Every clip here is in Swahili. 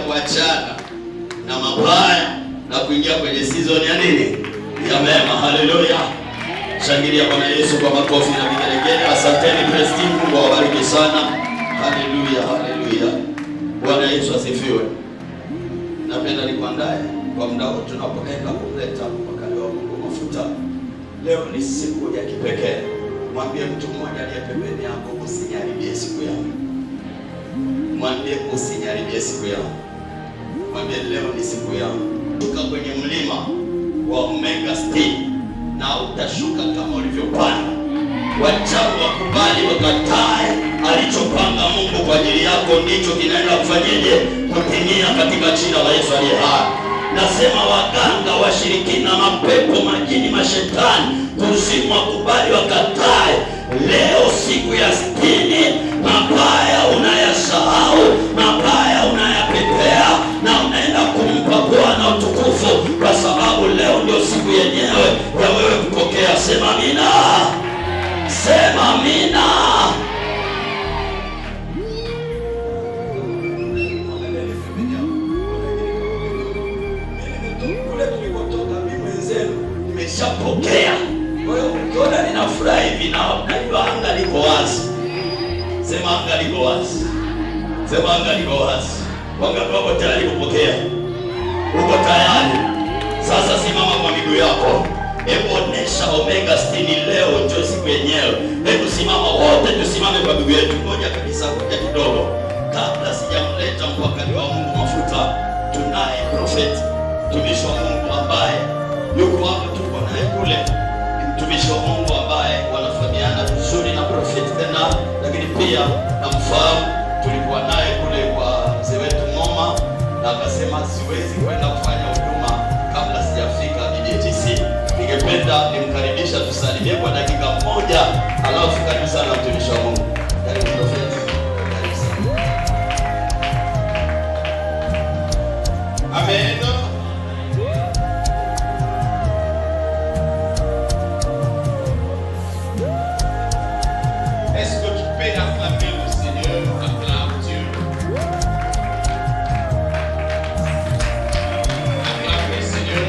kuachana na mabaya na kuingia kwenye season ya nini? Ya mema. Haleluya. Shangilia Bwana Yesu kwa makofi na vigelegele. Asanteni praise team, Mungu awabariki sana. Haleluya, haleluya. Bwana Yesu asifiwe. Napenda nikuandae kwa muda wote tunapoenda kuleta wakati wa Mungu mafuta. Leo ni siku ya kipekee. Mwambie mtu mmoja aliye pembeni yako, usinyaribie siku yako. Mwambie usinyaribie siku yako. Mwambie leo ni siku yako. Shuka kwenye mlima wa Omega Steam na utashuka kama ulivyopanda. Wachawi wakubali wakatae, alichopanga Mungu kwa ajili yako ndicho kinaenda kufanyeje? Kutimia katika jina la Yesu aliye hai. Nasema waganga, washirikina, mapepo, majini, mashetani, kuzimu wakubali wakatae. Leo siku ya 60, mabaya unayasahau, mabaya unayapepea na unaenda kumpa Bwana utukufu, kwa sababu leo ndio siku yenyewe ya wewe kupokea. Sema amina. Sema amina. nilishapokea. Kwa hiyo ukiona ninafurahi hivi na najua anga liko wazi. Sema anga liko wazi. Sema anga liko wazi. Wangapi wako tayari kupokea? Uko tayari? Sasa simama kwa miguu yako. Hebu onesha Omega 60 leo, njoo siku yenyewe. Hebu simama wote, tusimame kwa miguu yetu. Ngoja kabisa, ngoja kidogo. Kabla sijamleta mpakani wa Mungu mafuta, tunaye prophet, mtumishi wa Mungu ambaye yuko hapa, tuko naye kule. Mtumishi wa Mungu ambaye wanafahamiana vizuri na prophet tena, lakini pia namfahamu. Tulikuwa naye kule kwa mzee wetu Ngoma, na akasema siwezi kwenda kufanya huduma kabla sijafika DJTC. Ningependa nimkaribisha, tusalimie kwa dakika moja, alafu karibu sana mtumishi wa Mungu. Karibu prophet. Karibu sana. Amen. Est-ce que tu peux acclamer le Seigneur? Acclame Dieu. Acclame le Seigneur.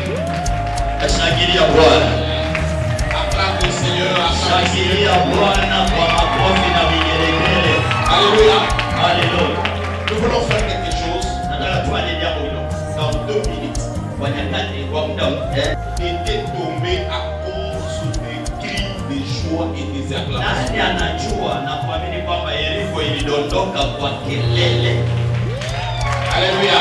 Shangilia Bwana. Acclame le Seigneur. Shangilia Bwana kwa makofi na vigelegele. Alléluia. Alléluia. Nous voulons faire quelque chose. Nataka tufanye jambo hilo Dans 2 minutes. kwa nyakati, kwa muda Était tombé à cause des cris, des joies et des acclamations. nani anajua na kuamini kwamba Yeriko ilidondoka kwa kelele. Alléluia.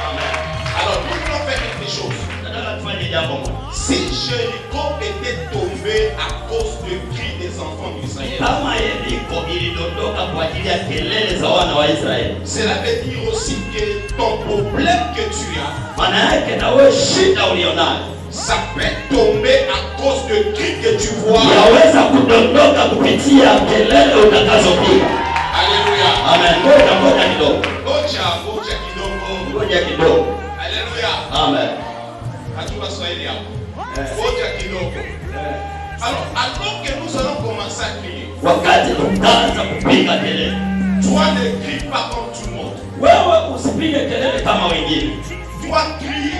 Amen. Alors nous voulons faire quelque chose. Nataka tufanye jambo moja. Si Jéricho était tombé à cause du cri des enfants d'Israël, Kama Yeriko ilidondoka kwa ajili ya kelele za wana wa Israeli, cela veut dire aussi que ton problème que tu as, maana yake na wewe shida ulionayo ça peut tomber à cause du cri que tu vois. yaweza kudondoka kupitia kelele utakazopiga. Alléluia. Amen. Ngoja kidogo. Ngoja kidogo. Ngoja kidogo. Alléluia. Amen. Hatuna Swahili hapo. Ngoja kidogo. Alors que nous allons commencer à crier, Wakati tutaanza kupiga kelele, toi ne crie pas comme tout le monde. wewe usipige kelele kama wengine. Toi crie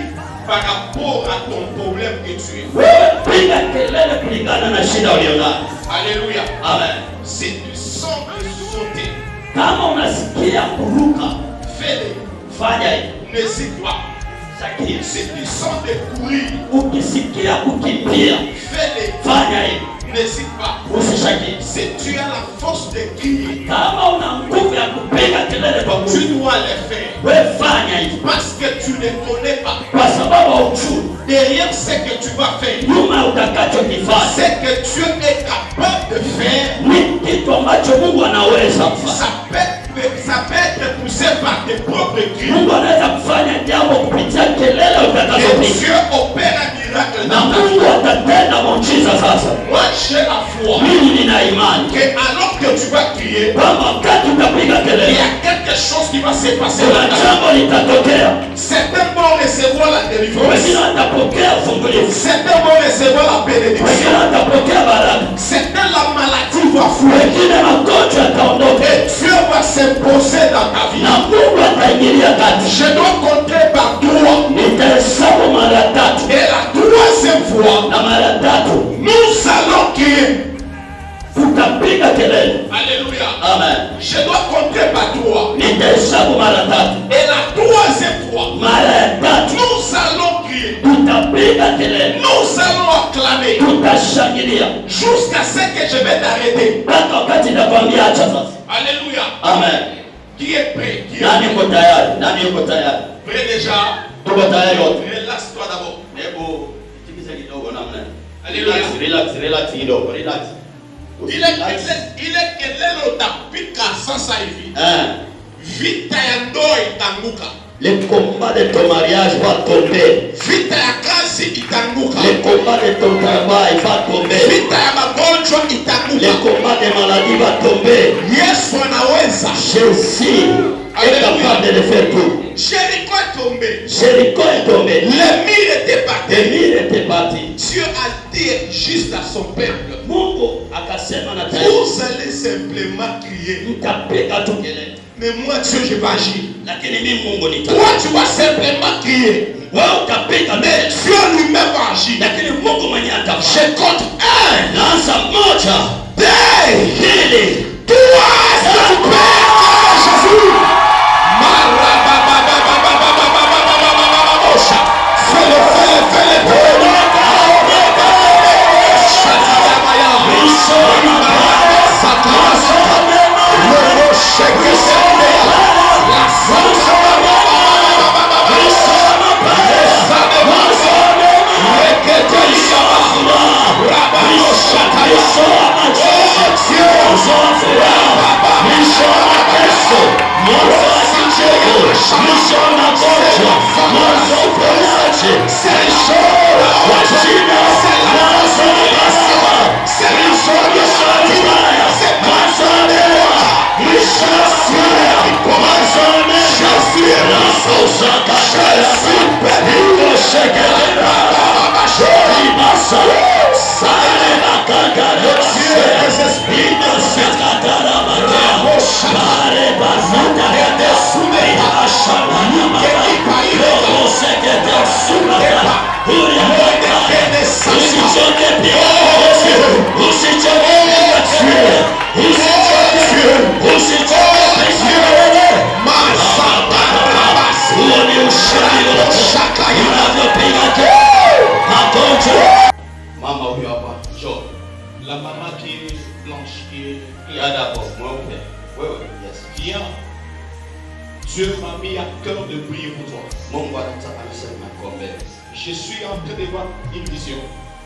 par rapport à ton problème que tu as. Wewe piga kelele kulingana na shida ulionayo. Alléluia. Amen. Si tu sens de sauter, Kama unasikia kuruka, fais-le. fanya hivi. N'hésite pas. Shakiri. Si tu sens de courir, Ukisikia kukimbia, fais-le. fanya hivi. N'hésite pas. Usishakiri. Si tu as la force de crier, Kama una nguvu ya kupiga kelele kwa tu nguvu, dois le faire. wewe fanya hivi, Parce que tu ne connais pas. kwa sababu haujui Derrière ce que tu vas faire, nyuma utakachokifanya ce que Dieu est capable de faire, ni kitu ambacho Mungu anaweza kufanya. ça peut être poussé par tes propres cris. Mungu anaweza kufanya jambo kupitia kelele Et utakazopiga, Dieu opère un miracle na dans ta Mungu vie. atatenda muujiza. Sasa Moi, j'ai la foi mimi nina imani que alors que tu vas crier, kwamba wakati utapiga il kelele, y a quelque chose qui va se passer kuna dans ta vie. jambo litatokea. Certains vont recevoir la délivrance. Wengine watapokea ufungulivu, Certains vont recevoir la bénédiction. wengine watapokea baraka, Certains, la maladie va fuir. wengine magonjwa yataondoka, Et Dieu va s'imposer dans ta vie. na Mungu ataingilia kati. Je dois compter par 3. Nitahesabu mara tatu, Et la 3e fois, na mara tatu nous allons crier. tutapiga kelele. Alléluia. Amen. Je dois compter par 3. Nitahesabu mara tatu, Et la 3e fois, mara ya tatu nous allons crier. tutapiga kelele, Nous allons acclamer. tutashangilia Jusqu'à ce que je vais t'arrêter. mpaka wakati nitakwambia acha sasa. Alléluia. Amen. Qui est prêt? Qui est Nani yuko tayari? Nani yuko tayari? prêt déjà? Tuko tayari wote? Relaxe-toi d'abord. Hebu tikisa kidogo namna. Haleluya. Relax kidogo, relax. Ile kelele utapika sasa hivi. Vita ya ndoa itanguka. Le combat de ton mariage va tomber. Vita ya kazi itanguka. Le combat de ton travail va tomber. Vita ya magonjwa Le itanguka. combat de maladie va tomber. Yesu anaweza. Jésus est capable de le faire tout. Jéricho est tombé. Jéricho est tombé. Les murs étaient partis. Les murs étaient partis. Dieu a dit juste à son peuple, Mungu akasema na taifa, vous allez simplement crier. mtapiga tu kelele, Mais moi Dieu je vais agir. lakini mimi Mungu nita. Toi tu vas simplement crier. Wewe utapiga Mais kelele, Dieu lui-même va agir. lakini Mungu mwenyewe atafanya. moja, mbili, mama huyo hapa, njoo. La maman qui est blanche, qui est Yada mweupe. Wewe, yes. viens. Dieu m'a mis à cœur de prier pour toi. Mungu anasema kuombea. Je suis en train de voir une vision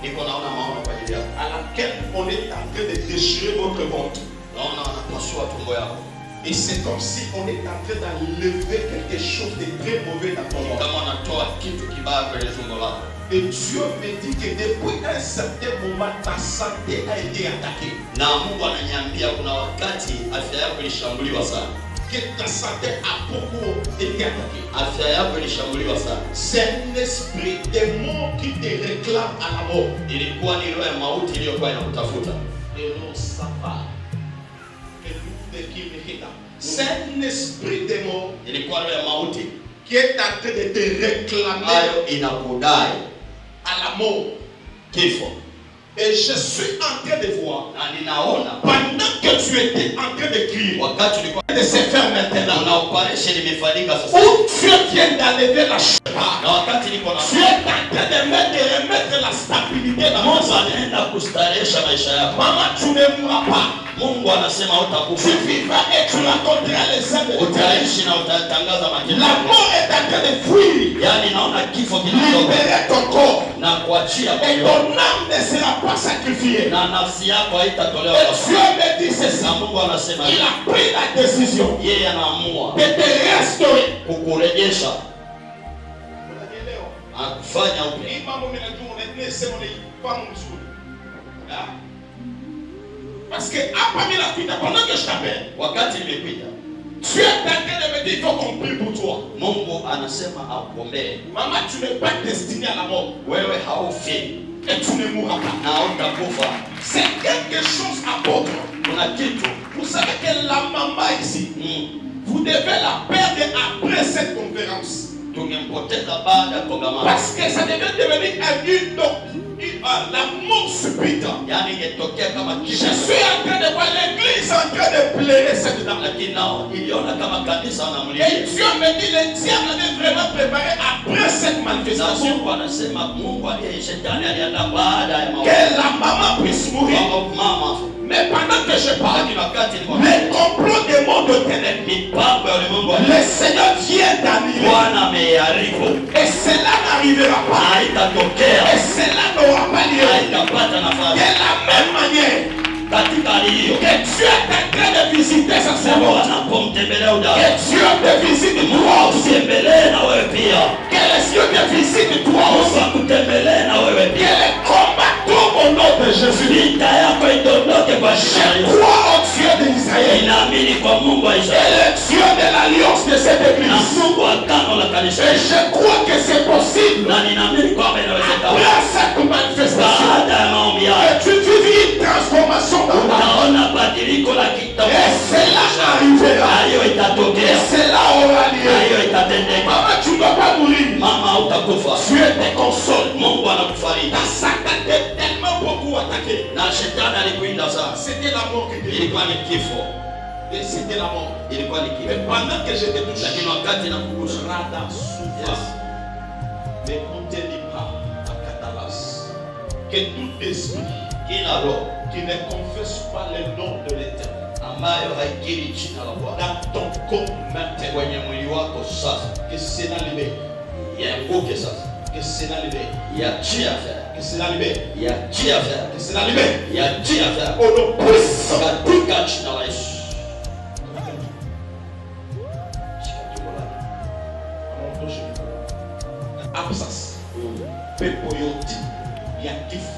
Niko naona maono kwa ajili yako. à laquelle on est en train de déchirer votre ventre. Naona anapasua tumbo yako. Et c'est comme si on est en train d'enlever quelque chose de très mauvais dans ton ventre. Kama anatoa kitu kibaya kwenye tumbo lako. Et Dieu me dit que depuis un certain moment, ta santé a été attaquée. Na Mungu ananiambia kuna wakati afya yako ilishambuliwa sana. Que ta santé a beaucoup été attaquée. Afya yako ilishambuliwa sana. C'est un esprit de mort qui te réclame à la mort. Ilikuwa ni roho ya mauti iliyokuwa inakutafuta. C'est un esprit de mort Ilikuwa roho ya mauti qui est en train de te réclamer ambayo inakudai à la mort. kifo. Et je suis en train de voir, Na ninaona pendant que tu étais en train de crier, wakati ulikuwa de se faire maintenant, na operation imefanyika sasa. où Dieu vient d'enlever la chapa, Na wakati niko na tu es en train de remettre la stabilité dans mon Mungu sang. anaenda kustarehesha maisha yako. Maman, tu ne mourras pas. Mungu anasema utakufa. Tu vivras et tu raconteras les œuvres de Dieu. Utaishi na utatangaza matendo La yako. mort est en train de fuir. Yaani naona kifo kinatoka Libérer ton corps. na kuachia Et moyo ton âme ne sera pas sacrifiée. na nafsi yako haitatolewa Et kwa Dieu sababu. me dit ceci. Na Mungu anasema Il a pris la décision yeye anaamua de te restaurer. kukurejesha, akufanya upya. Parce que pendant que je t'appelle, Wakati nimepita, tu es en train de me dire qu'il faut qu'on prie pour toi. Mungu anasema akuombee. Maman, tu n'es pas destiné à la mort. Wewe haufi Et tu ne mourras pas. na utakufa. C'est quelque chose apôtre. Kuna kitu Vous savez que la maman ici, vous devez la perdre après cette conférence. tungempoteza baada ya kongamano, Parce que ça devait devenir la mort subite. yaani ingetokea kama Je kifo. suis en train de voir l'église en train de pleurer cette dame. Lakini nao iliona kama kanisa Et wanamlilia. Dieu me dit, le diable est vraiment préparé après cette Na manifestation. Mungu anasema Mungu aliye shetani aliandaa baada ya mauti. Que la maman puisse mourir. Kwamba mama, Mais pendant que je parle, lakini wakati niko les complots des mondes de ténèbres, mipango ya ulimwengu wa le Seigneur vient d'annuler. Bwana ameharibu, Et cela n'arrivera na pas. haitatokea, Et cela n'aura pas lieu. haitapata De nafasi. la même manière Katika hali hiyo, que Dieu est en train de visiter sa Mungu servante. anapomtembelea Que udada, Dieu te visite Mungu toi aussi. akutembelee na wewe pia. Que le Seigneur te visite toi Mungu aussi. akutembelee na wewe Que pia. les combats tombent au nom de Jésus. Vita yako idondoke kwa jina la Je Yesu. crois au Dieu d'Israël. Ninaamini kwa Mungu wa Et Israeli le Dieu de l'alliance de cette na église. Mungu wa agano la kanisa, Et je crois que c'est possible. na ninaamini kwamba inawezekana Après cette manifestation, baada ya maombi que haya tu vis une transformation dans ta vie. utaona badiliko la Et kitofauti, cela arrivera. na hiyo Et itatokea, cela aura na lieu. hiyo itatendeka. Maman, tu ne vas pas mourir. Mama, hautakufa. Dieu te console. Mungu anakufariji Ta Satan t'est tellement beaucoup attaqué. na Na shetani alikuinda sana. C'était la mort qui était. Ilikuwa ni kifo. Et c'était la mort. Ilikuwa ni kifo. Mais pendant que j'étais touché, Lakini wakati nakugusa, Rada souffra. yes, Mais on ne te dit pas à Katalas que tout esprit kila roho qui ne confesse pas le nom de l'Éternel ambayo haikiri jina la Bwana dans ton corps maintenant, kwenye mwili wako sasa, que c'est dans l'idée, yaanguke sasa, que c'est dans l'idée, yachia afya, que c'est dans l'idée, yachia afya, que c'est dans l'idée. yachia afya Au nom puissant. katika jina la Yesu. Absence. Pepo yote ya kifo,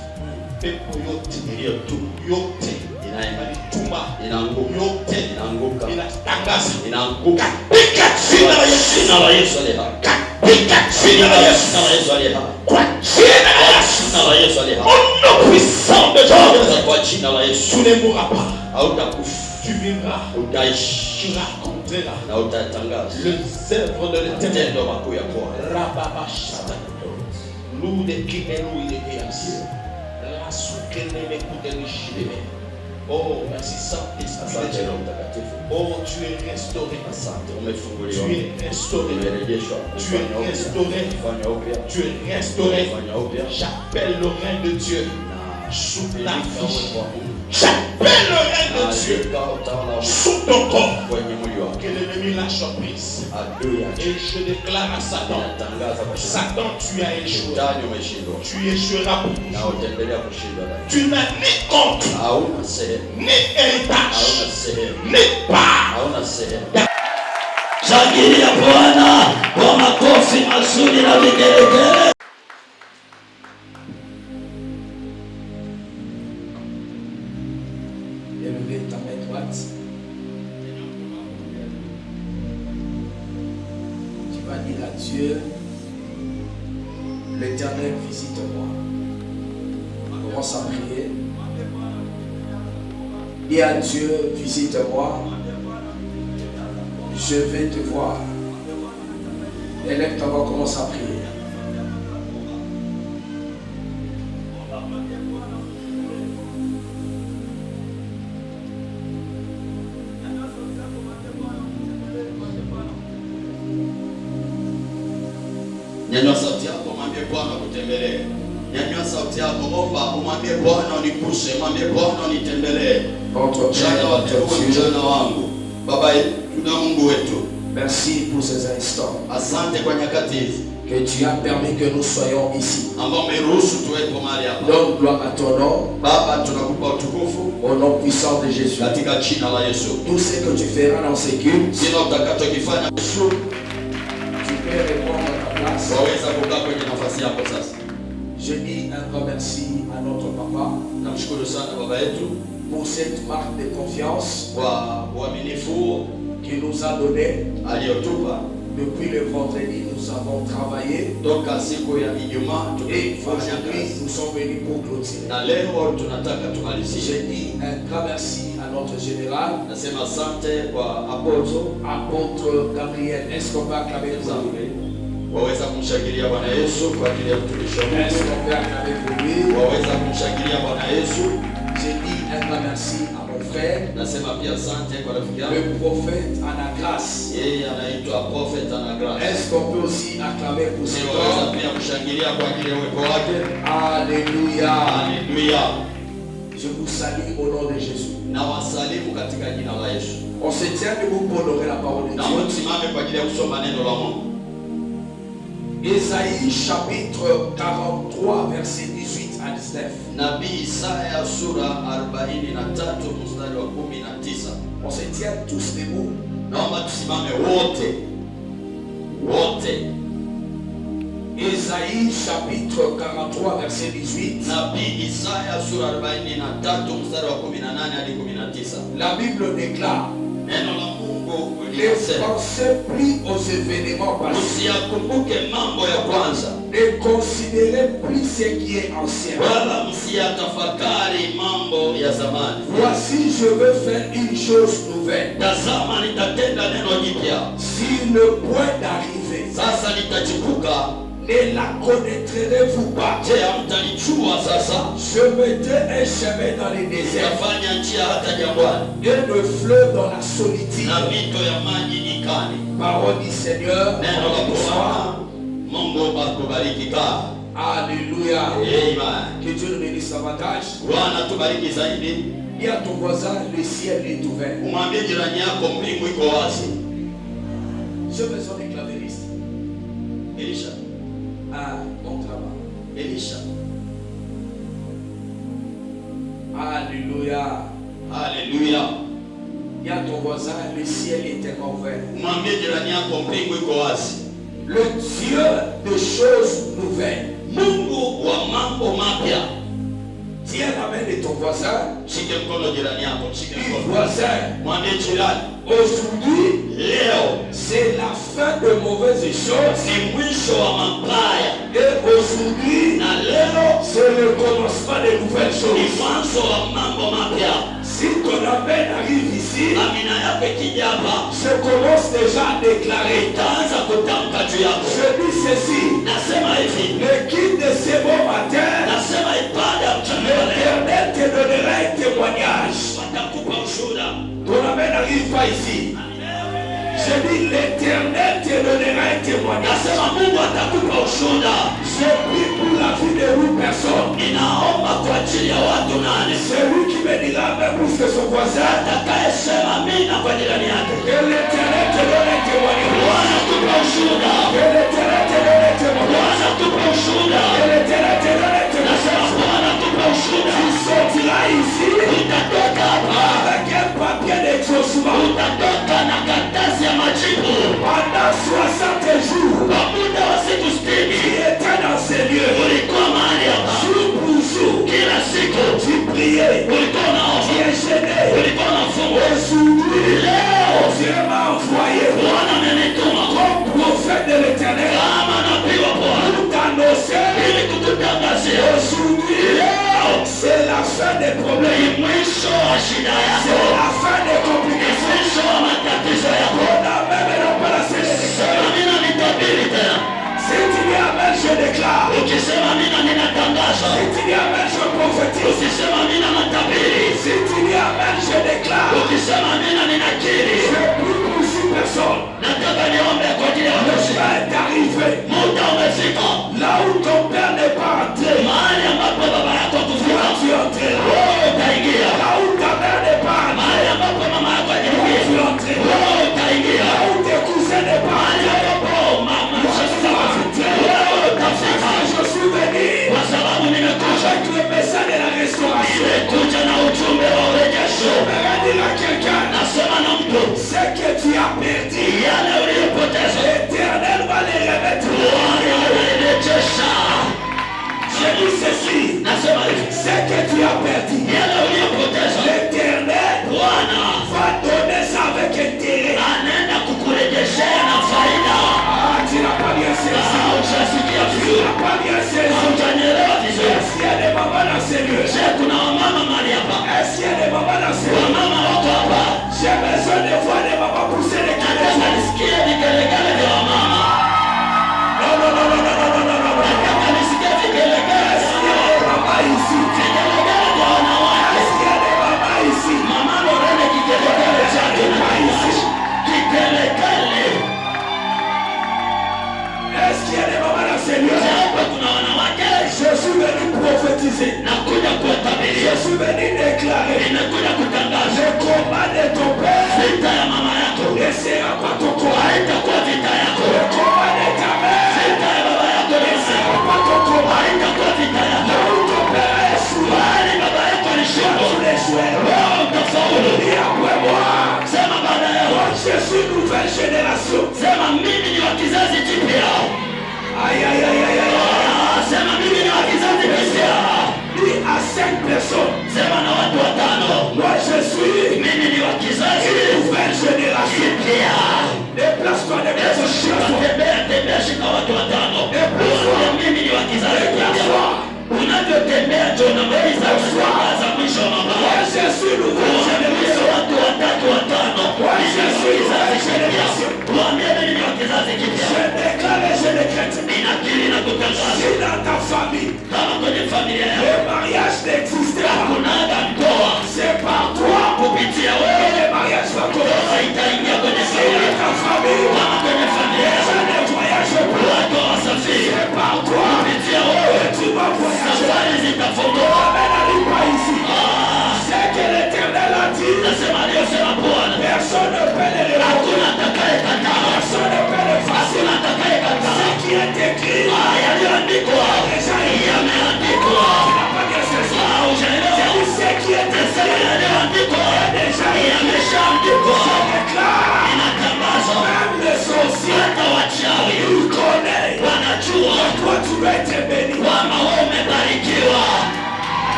pepo yote Iliyo tu yote inaanguka, inaituma yote inaanguka, inatangaza inaanguka katika jina la Yesu. jina la Yesu aliye hai, Katika jina la Yesu. jina la Yesu aliye hai, Kwa jina la Yesu. jina la Yesu aliye hai, Au nom puissant de Jésus. kwa jina la Yesu. Tu ne mourras pas. Hautakufa, Tu vivras. utaishi Tu raconteras na utatangaza les œuvres de l'Éternel. matendo makuu ya Bwana. Rababashata. Lude kimelu ile kiasi. Rasukene mekute nishime. Oh, merci Saint-Esprit. Asante Roho Mtakatifu, Oh, tu es restauré. asante, Tu umefunguliwa, es restauré. umerejeshwa, Tu es restauré. umefanywa upya, Tu es restauré. umefanywa upya. J'appelle le règne de Dieu sous ta Alika vie. uwepo wa Mungu, J'appelle le règne de Dieu alika utawala wa Mungu sous ton corps. kwenye mwili wako. Que l'ennemi lâche prise. Adui yake Et je déclare à Satan, inatangaza kwa shetani, Satan, tu as échoué. shetani umeshindwa Tu échoueras pour na toujours. utaendelea kushindwa naye. Tu n'as ni compte, Hauna sehemu, ni héritage, hauna sehemu, ni part. hauna sehemu. Shangilia Bwana kwa makofi mazuri na vigelegele. Élevez ta main droite. Tu vas dire à Dieu, l'Éternel visite-moi. Commence à prier. Dis à Dieu, visite-moi. Je vais te voir. Élève ta voix, commence à prier. Nyanyua sauti yako, mwambie Bwana kutembelee. Nyanyua sauti yako, omba, umwambie Bwana uniguse, mwambie Bwana unitembelee. Notre Mchana Père, wa notre teua, Dieu, mchana wangu. Baba yetu na Mungu wetu, merci pour ces instants asante kwa nyakati hizi que tu as permis que nous soyons ici. ambao umeruhusu tuwepo mahali hapa. Donne gloire à ton nom, Baba, tunakupa utukufu au nom puissant de Jésus. katika jina la Yesu. Tout ce que tu feras dans ces cultes, Kila utakachokifanya Yesu, tu peux répondre à ta place. waweza kukaa kwenye nafasi yako sasa. Je dis un grand merci à notre papa Namshukuru sana baba yetu pour cette marque de confiance kwa uaminifu qu'il nous a donné. aliyotupa. Depuis le vendredi, nous avons travaillé Toka siku ya Ijumaa et tumefanya aujourd'hui, kazi nous sommes venus pour clôturer. na leo tunataka tumalizie. Je dis un grand merci à notre général, Nasema asante kwa Apoto. apôtre Gabriel. Est-ce qu'on peut acclamer pour lui? Waweza kumshangilia Bwana Yesu kwa ajili ya mtumishi wa Est-ce Mungu. qu'on peut acclamer pour lui? Waweza kumshangilia Bwana Yesu. Je dis un grand merci à mon frère, Nasema pia asante kwa rafiki yangu, le prophète Anna Grace. yeye anaitwa Prophet Anagrace. Est-ce qu'on peut aussi acclamer pour cet Waweza homme? pia kumshangilia kwa ajili ya uwepo wake. Alléluia. Haleluya. Je vous salue au nom de Jésus. Na wasalimu katika jina la Yesu. On se tient debout pour honorer la parole de Na Dieu. msimame kwa ajili ya kusoma neno la Mungu. Ésaïe chapitre 43 verset 18 à 19. Nabii Isaya sura 43 mstari wa 19. On se tient tous debout. Naomba tusimame wote. Wote. Ésaïe chapitre 43 verset 18. Nabii Isaya sura 43 mstari wa 18 hadi 19. La Bible déclare: Neno la Mungu ne linasema, pensez plus aux événements passés, msiyakumbuke mambo ya kwanza, ne considérez plus ce qui est ancien. wala msiyatafakari mambo ya zamani. Voici, je veux faire une chose nouvelle. Tazama, nitatenda neno jipya, Sur le point d'arriver, sasa litachipuka. Ne la connaîtrez-vous pas? Je hamtalijua sasa? Je mettais un chemin dans les déserts Nitafanya njia hata jangwani, et le fleuve dans la solitude. na mito ya maji nyikani. Parole du Seigneur. Neno la Bwana. Mungu akubariki kaa. Alléluia. Amen. Que Dieu nous bénisse davantage. Bwana tubariki zaidi. Dis à ton voisin, le ciel est ouvert. Umwambie jirani yako mbingu iko wazi. J'ai besoin d'un clavériste. Elisha. Ah, bon travail. Elisha. Alléluia. Haleluya. Dis à ton voisin, le ciel est tellement ouvert. Umwambie jirani yako mbingu iko wazi. Le Dieu de choses nouvelles. Mungu wa mambo mapya. Tiens la main de ton voisin. Shike mkono jirani yako, shike mkono. Voisin, Mwambie jirani, aujourd'hui, leo c'est la fin de mauvaises choses. ni mwisho wa mabaya, Et aujourd'hui, na leo c'est le commencement de nouvelles ni choses. mwanzo wa mambo mapya. Si ton appel arrive ici, Amina yako ikija hapa, je commence déjà à déclarer. itaanza kutamka juu yako. Je dis ceci. Nasema hivi, Le guide de ce bon matin, nasema ibada ya mchana wa leo l'Éternel te donnera un témoignage. watakupa ushuhuda. Ton appel n'arrive pas ici. Je dis l'Éternel te donnera un témoignage. Nasema Mungu atakupa ushuhuda. Je prie pour la vie de 8 personnes. Ninaomba kwa ajili ya watu 8. Celui qui me dira même plus que son voisin, Atakayesema amina kwa jirani yake, que l'Éternel te donne un témoignage. Bwana tupe ushuhuda. Que l'Éternel te donne un témoignage. Bwana tupe ushuhuda. Que l'Éternel te donne un Nasema témoignage. Bwana tupe ushuhuda. Tu sortiras ici Utatoka hapa, avec un papier d'exaucement. utatoka na karatasi ya majibu. Pendant 60 jours, Kwa muda wa siku 60 tu étais dans ces lieux. ulikuwa mahali hapa, Jour pour jour, kila siku tu priais. ulikuwa Tu unaomba, es gêné. ulikuwa unafungwa. Aujourd'hui, Leo Dieu m'a envoyé Bwana amenituma comme prophète de l'Éternel kama nabii wa Bwana pour t'annoncer. ili kukutangazia Aujourd'hui, c'est la fin des ni problèmes. mwisho wa shida C'est yako, la fin des ni complications. mwisho wa matatizo yako. On a même n'a pas la célébration. Sema mina nitabiri tena. Si tu dis Amen, je déclare. Ukisema mina ninatangaza, Si tu dis Amen, je prophétise. ukisema mina natabiri, Si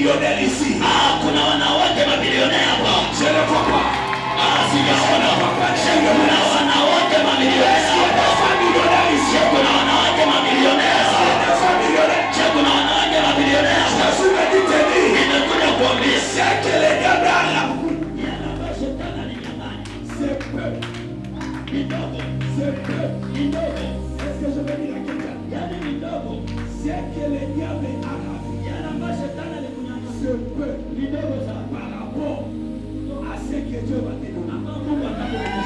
millionnaires ici. Kuna wanawake mabilionea hapa. Je ne vois pas. Sijaona hapa. Kuna wanawake mamilionea hapa. Kuna wanawake mamilionea hapa. Kuna wanawake mabilionea hapa. Nimekuja kuambia Sekele nyang'anya. Par rapport à ce que Dieu va te donner.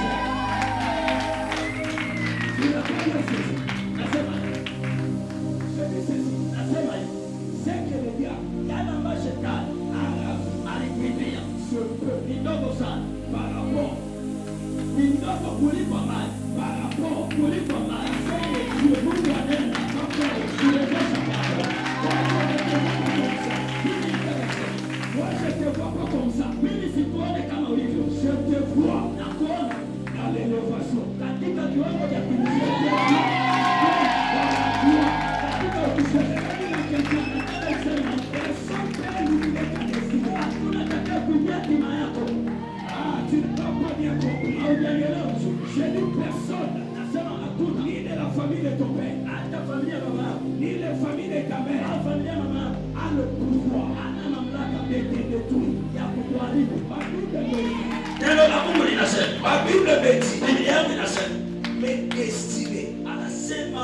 Neno la Mungu linasema, Ma Bible me dit, Biblia yangu inasema, mes destinées, anasema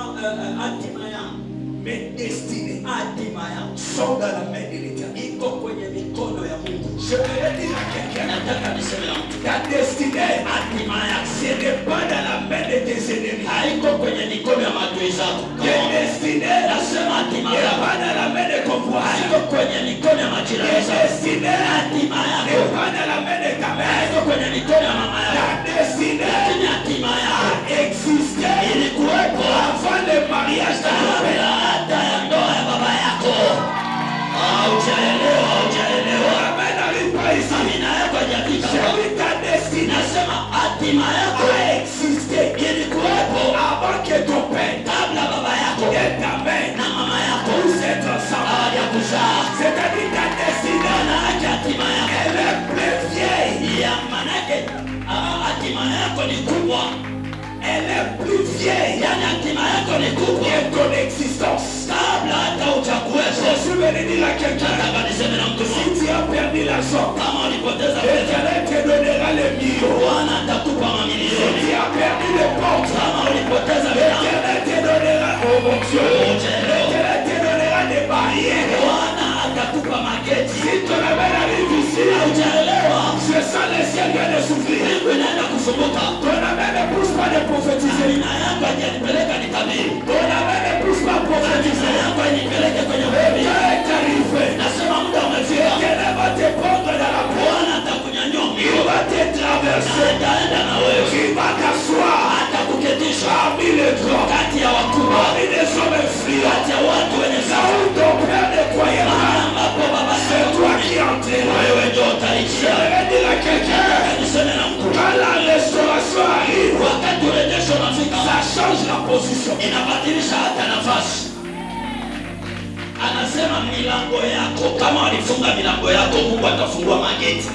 hatima yangu, mes destinées hatima yangu sont dans la main de l'Éternel. iko kwenye mikono ya Mungu. Je vais dire à quelqu'un, Nataka niseme na mtu, ta destinée, hatima yako ce n'est pas dans la main de tes ennemis. haiko kwenye mikono ya maadui zako. Ta destinée, Nasema hatima n'est yako pas dans la main de ton voisin. haiko kwenye mikono ya majirani Ta zako. destinée, Hatima n'est yako pas dans la main de ta mère. haiko kwenye mikono ya mama Ta yako. destinée Lakini hatima a yako existé ilikuwepo avant le mariage de ton père. kabla hata ya ndoa ya baba yako. Haujaelewa, haujaelewa. Amen, n'arrive pas ici. Amina yako haijafika J'ai hapa. dit ta destinée Nasema hatima yako a existé ilikuwepo avant que ton père kabla baba yako et ta mère na mama yako puissent être ensemble. hawajakuzaa. C'est-à-dire ta destinée, Manake hatima yako elle est plus vieille. ya manake hatima yako ni kubwa, Elle est plus vieille yani hatima yako ni kubwa que ton existence. kabla hata uchakuwepo. Je suis venu dire à quelqu'un, Nataka niseme na mtu si mmoja, tu as perdu l'argent, kama ulipoteza pesa, l'Éternel te donnera les millions. Bwana atakupa Si mamilioni. tu as perdu les portes, Kama ulipoteza milango, l'Éternel te donnera, oh mon Dieu, hujaelewa, l'Éternel te donnera des barrières. Bwana atakupa mageti. Si ton amen arrive ici, Haujaelewa, je sens le ciel vient de s'ouvrir. mbingu inaenda kufunguka. Ton amen ne pousse pas de prophétiser. Amina yangu hajanipeleka nitabiri. Ton amen ne pousse pas à Amina prophétiser. yangu hainipeleke kwenye Le unabii. temps est arrivé. Nasema muda umefika. L'Éternel va te prendre dans la poigne. Bwana atakunyanyua Il mbio, va te traverser. ataenda na wewe, Il va t'asseoir atakuketisha parmi les grands, kati ya wakubwa, parmi les hommes influents. kati ya watu wenye Là sifa. où ton père ne croyait Mahali pas, ambapo baba c'est yako toi qui entreras. wewe ndio Je utaikia. vais dire à quelqu'un, Niseme na mtu, quand la restauration arrive, wakati urejesho unafika, ça change la position. inabadilisha hata nafasi. Anasema milango yako, kama walifunga milango yako, Mungu atafungua mageti.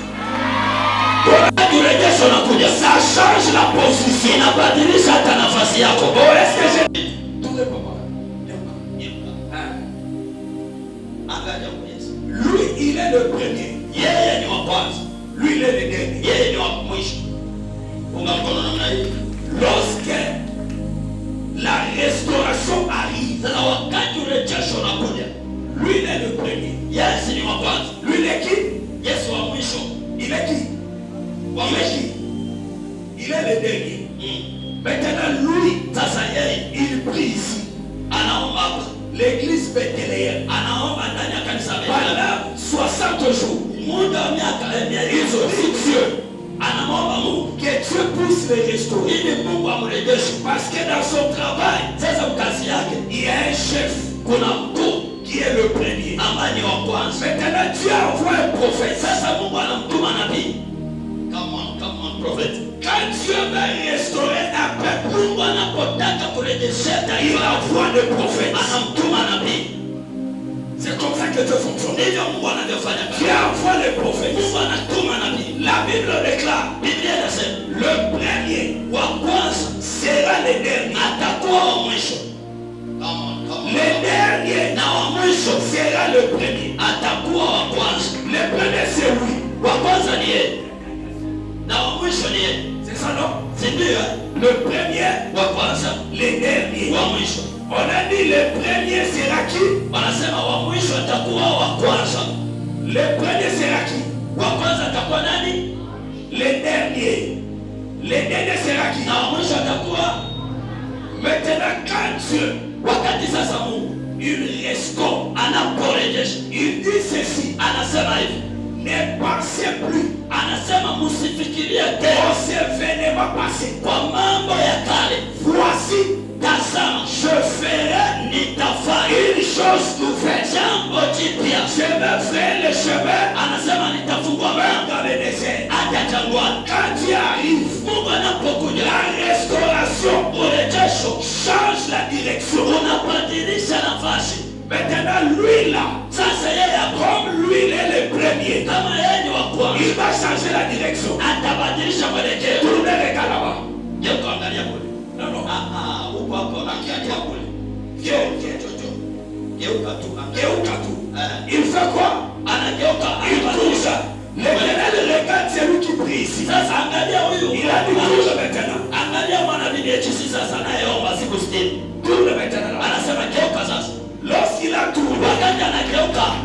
Wakati urejesho unakuja, Ça change la position. inabadilisha hata nafasi yako. Oh, est-ce que j'ai... Tournez, papa. Angalia kwa Yesu. Lui, il est le premier. Yeye ni wa kwanza, Lui, il est le dernier. yeye ni wa mwisho. Unga mkono namna hii. Lorsque la restauration arrive, Sasa wakati urejesho unakuja, lui, il est le premier. Yesu ni wa kwanza, Lui, il est qui? Yesu wa mwisho, Il est qui? wa Il est mwisho. qui? Il est le dernier. Mm. Maintenant, lui, Sasa yeye il prie ici. anaomba hapa, L'église Bethléem. anaomba ndani ya kanisa la Bethlehem. Pendant 60 jours, Muda wa miaka hizo il siku, Dieu anamwomba Mungu que Dieu puisse le restaurer. ili Mungu amrejeshe. Parce que dans son travail, Sasa kazi yake, il y a un chef kuna mkuu qui est le premier. ambaye ni wa kwanza. Maintenant, Dieu envoie un prophète. Sasa Mungu anamtuma nabii. Come on, prophet. Quand Dieu va restaurer un peuple, Mungu anapotaka kurejeshea il taifa, envoie le prophète. anamtuma nabii. C'est comme ça que Dieu fonctionne. Dieu envoie les prophètes. La Bible déclare, le premier sera le dernier. Le dernier sera le premier. Le premier c'est lui. C'est ça non? Le premier, le dernier. On a dit le premier sera qui? Le premier sera qui? Le dernier. Le dernier sera qui? Maintenant quand Dieu il restaure, il dit ceci, ne pensez plus aux événements passés. Voici, je ferai une chose nouvelle. Je me ferai le chemin dans le désert. Quand Dieu arrive, la restauration change la direction. Maintenant, lui là, comme lui il est le premier, il va changer la direction. Tournez les gars là-bas. Non, non. Il fait quoi? Il touche. L'éternel regarde celui qui prie ici. Il a dit tourne maintenant. Tourne maintenant. Lorsqu'il a tourné,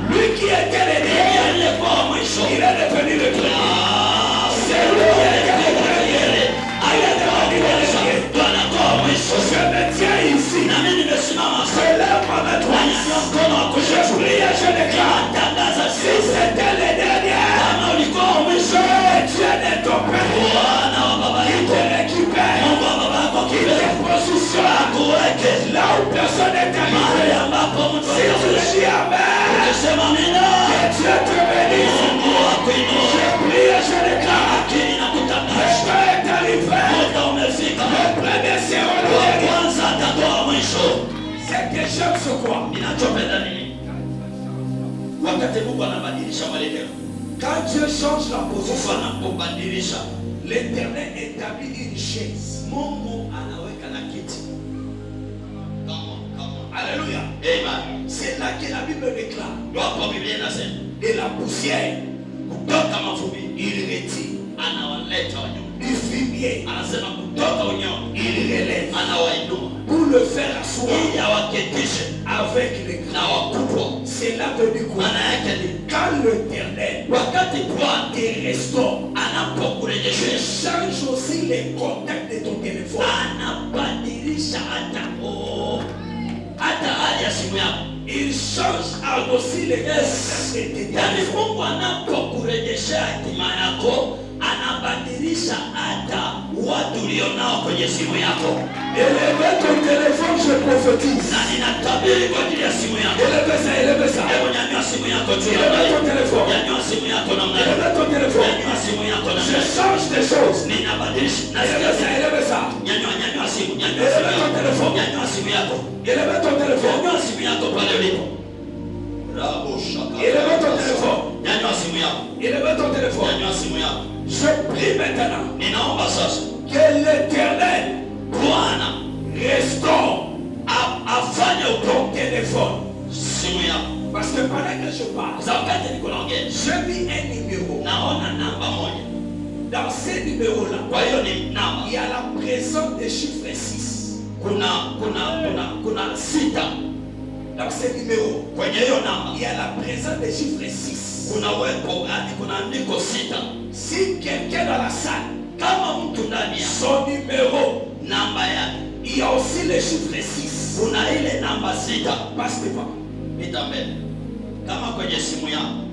lui qui était le dernier, il est devenu le premier. C'est lui qui était le premier. Il est devenu le dernier. Je me tiens ici. Je lève ma main droite. Je prie et je déclare. Si c'était le dernier, Dieu n'est ton père. Il te récupère. Il te positionne là où personne n'est arrivé. Si tu dis Amen, que Dieu te bénisse. Je prie et je déclare. Le chemin est arrivé. Le premier sera le dernier. C'est que j'aime ce quoi? Quand Dieu change la position, l'Éternel établit une chaise. Alléluia. C'est là que la Bible déclare. De la poussière, il retire. Du fumier, il relève. Pour le faire asseoir avec les grands. C'est là que du coup, quand l'Éternel te restaure, je change aussi les contacts de ton téléphone. Il change aussi les contacts de tes téléphones. Élevez ton téléphone, je prophétise. Élevez ça, élevez ça. Élevez ton téléphone. Élevez ton téléphone. Je change des choses. Élevez ça, élevez ça. Élevez ton téléphone. Élevez ton téléphone. Élevez ton téléphone. Élevez ton téléphone. Je prie maintenant que l'Éternel restaure ton téléphone. Parce que pendant que je parle, je vis un numéro. Dans ce numéro-là, il y a la présence des chiffres 6. Dans ce numéro, il y a la présence des chiffres 6. Si quelqu'un dans la salle, son numéro, il y a aussi le chiffre 6. Passe devant. Kama kwenye simu yako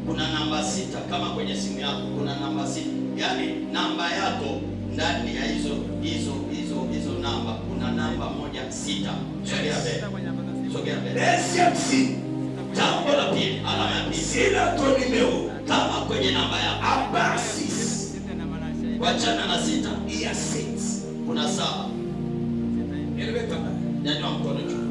kuna namba 6, kama kwenye simu yako kuna namba 6, yani namba yako ndani ya hizo namba kuna namba 1 6. Sogea mbele. Deuxième signe. Jambo la pili, alama ya pili. C'est là ton numéro. Kama kwenye namba yako À part 6, wachana na 6, il y a 7. kuna 7. Élevez ta main. Nyanyua mkono juu.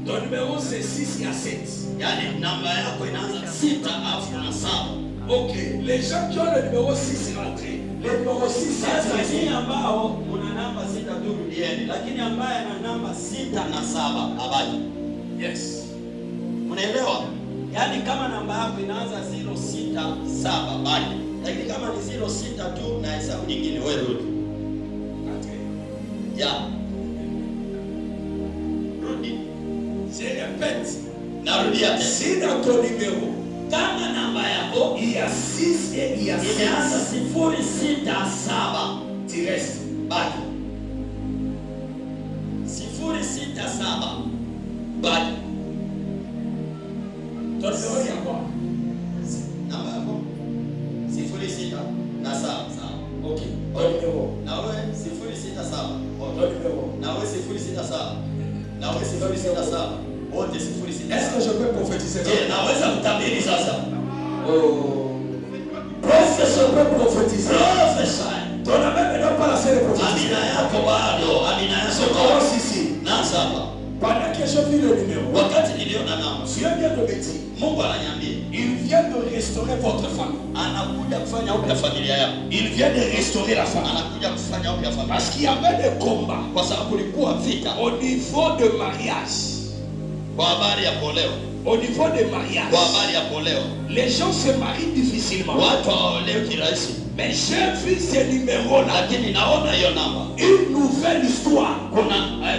Ton numéro c'est 6 et 7. Yaani namba yako inaanza 6 alafu na 7. Ok, les gens qui ont le numéro 6 rentrez. Le numéro 6 sasa ni ambao una namba 6 tu rudieni, lakini ambaye ana namba 6 na 7 abaji. Yes. Unaelewa? Yaani kama namba yako inaanza 067 bali. Lakini kama ni 06 tu na hesabu nyingine wewe rudi. Ya. Rudi. Je répète. Narudia tena. Si dans ton numéro Kama namba yako il y a 6 et il y a 7. inaanza 067 Tu restes. baki. 067 baki. Ton numéro il y a quoi? Namba yako 06 na 7 sawa. Ok. Ton numéro. Na wewe 067. Ton numéro. Na wewe 067. Na wewe 067. Wote 067. Est-ce que je peux prophétiser? Je naweza kutabiri sasa. Oh. Est-ce que je peux prophétiser? Prophesy. Ton ami ne doit pas la faire prophétiser. Amina yako bado, amina Je yako commence ici. naanza hapa. Pendant que je vis le numéro, Wakati niliona namba, Dieu vient de me dire, Mungu ananiambia il vient de restaurer votre famille. anakuja kufanya upya familia yako. Il vient de restaurer la famille. Anakuja kufanya upya familia. Parce qu'il y avait des combats Kwa sababu kulikuwa vita au niveau de mariage. kwa habari ya kuolewa. Au niveau de mariage, Kwa habari ya kuolewa. les gens se marient difficilement. Watu hawaolewi kirahisi. Mais j'ai vu ce numéro-là, Lakini naona hiyo namba. une nouvelle histoire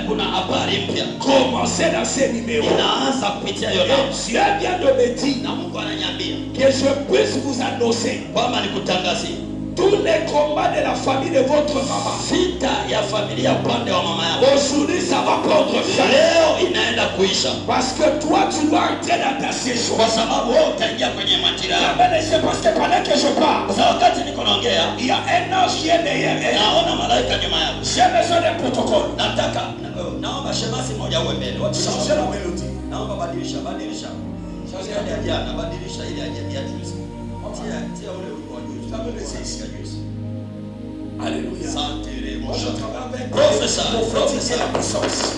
Kuna habari mpya. commencer dans ce numéro. Inaanza kupitia hiyo namba. Et Dieu vient de me dire Na Mungu ananiambia que je puisse vous annoncer kwamba nikutangazie tous les combats de la famille de votre maman. vita ya familia upande wa mama yako. Aujourd'hui, ça va prendre fin. Leo inaenda kuisha. Parce que toi, tu dois entrer dans ta saison. Kwa sababu wewe utaingia kwenye majira yako. Amen. C'est parce que pendant que je parle, Sasa wakati niko naongea, il y a un ange qui est derrière elle. naona malaika nyuma yako. J'ai besoin d'un protocole. Naomba shemasi moja uwe mbele. Changez la mélodie. Naomba badilisha. Tia ile ya jana, badilisha ile ya juzi. Tia ule wa juzi. Kama ile sisi ya juzi. Alléluia. Asante Moi, je Mungu. travaille avec Professeur, pour fortifier la puissance.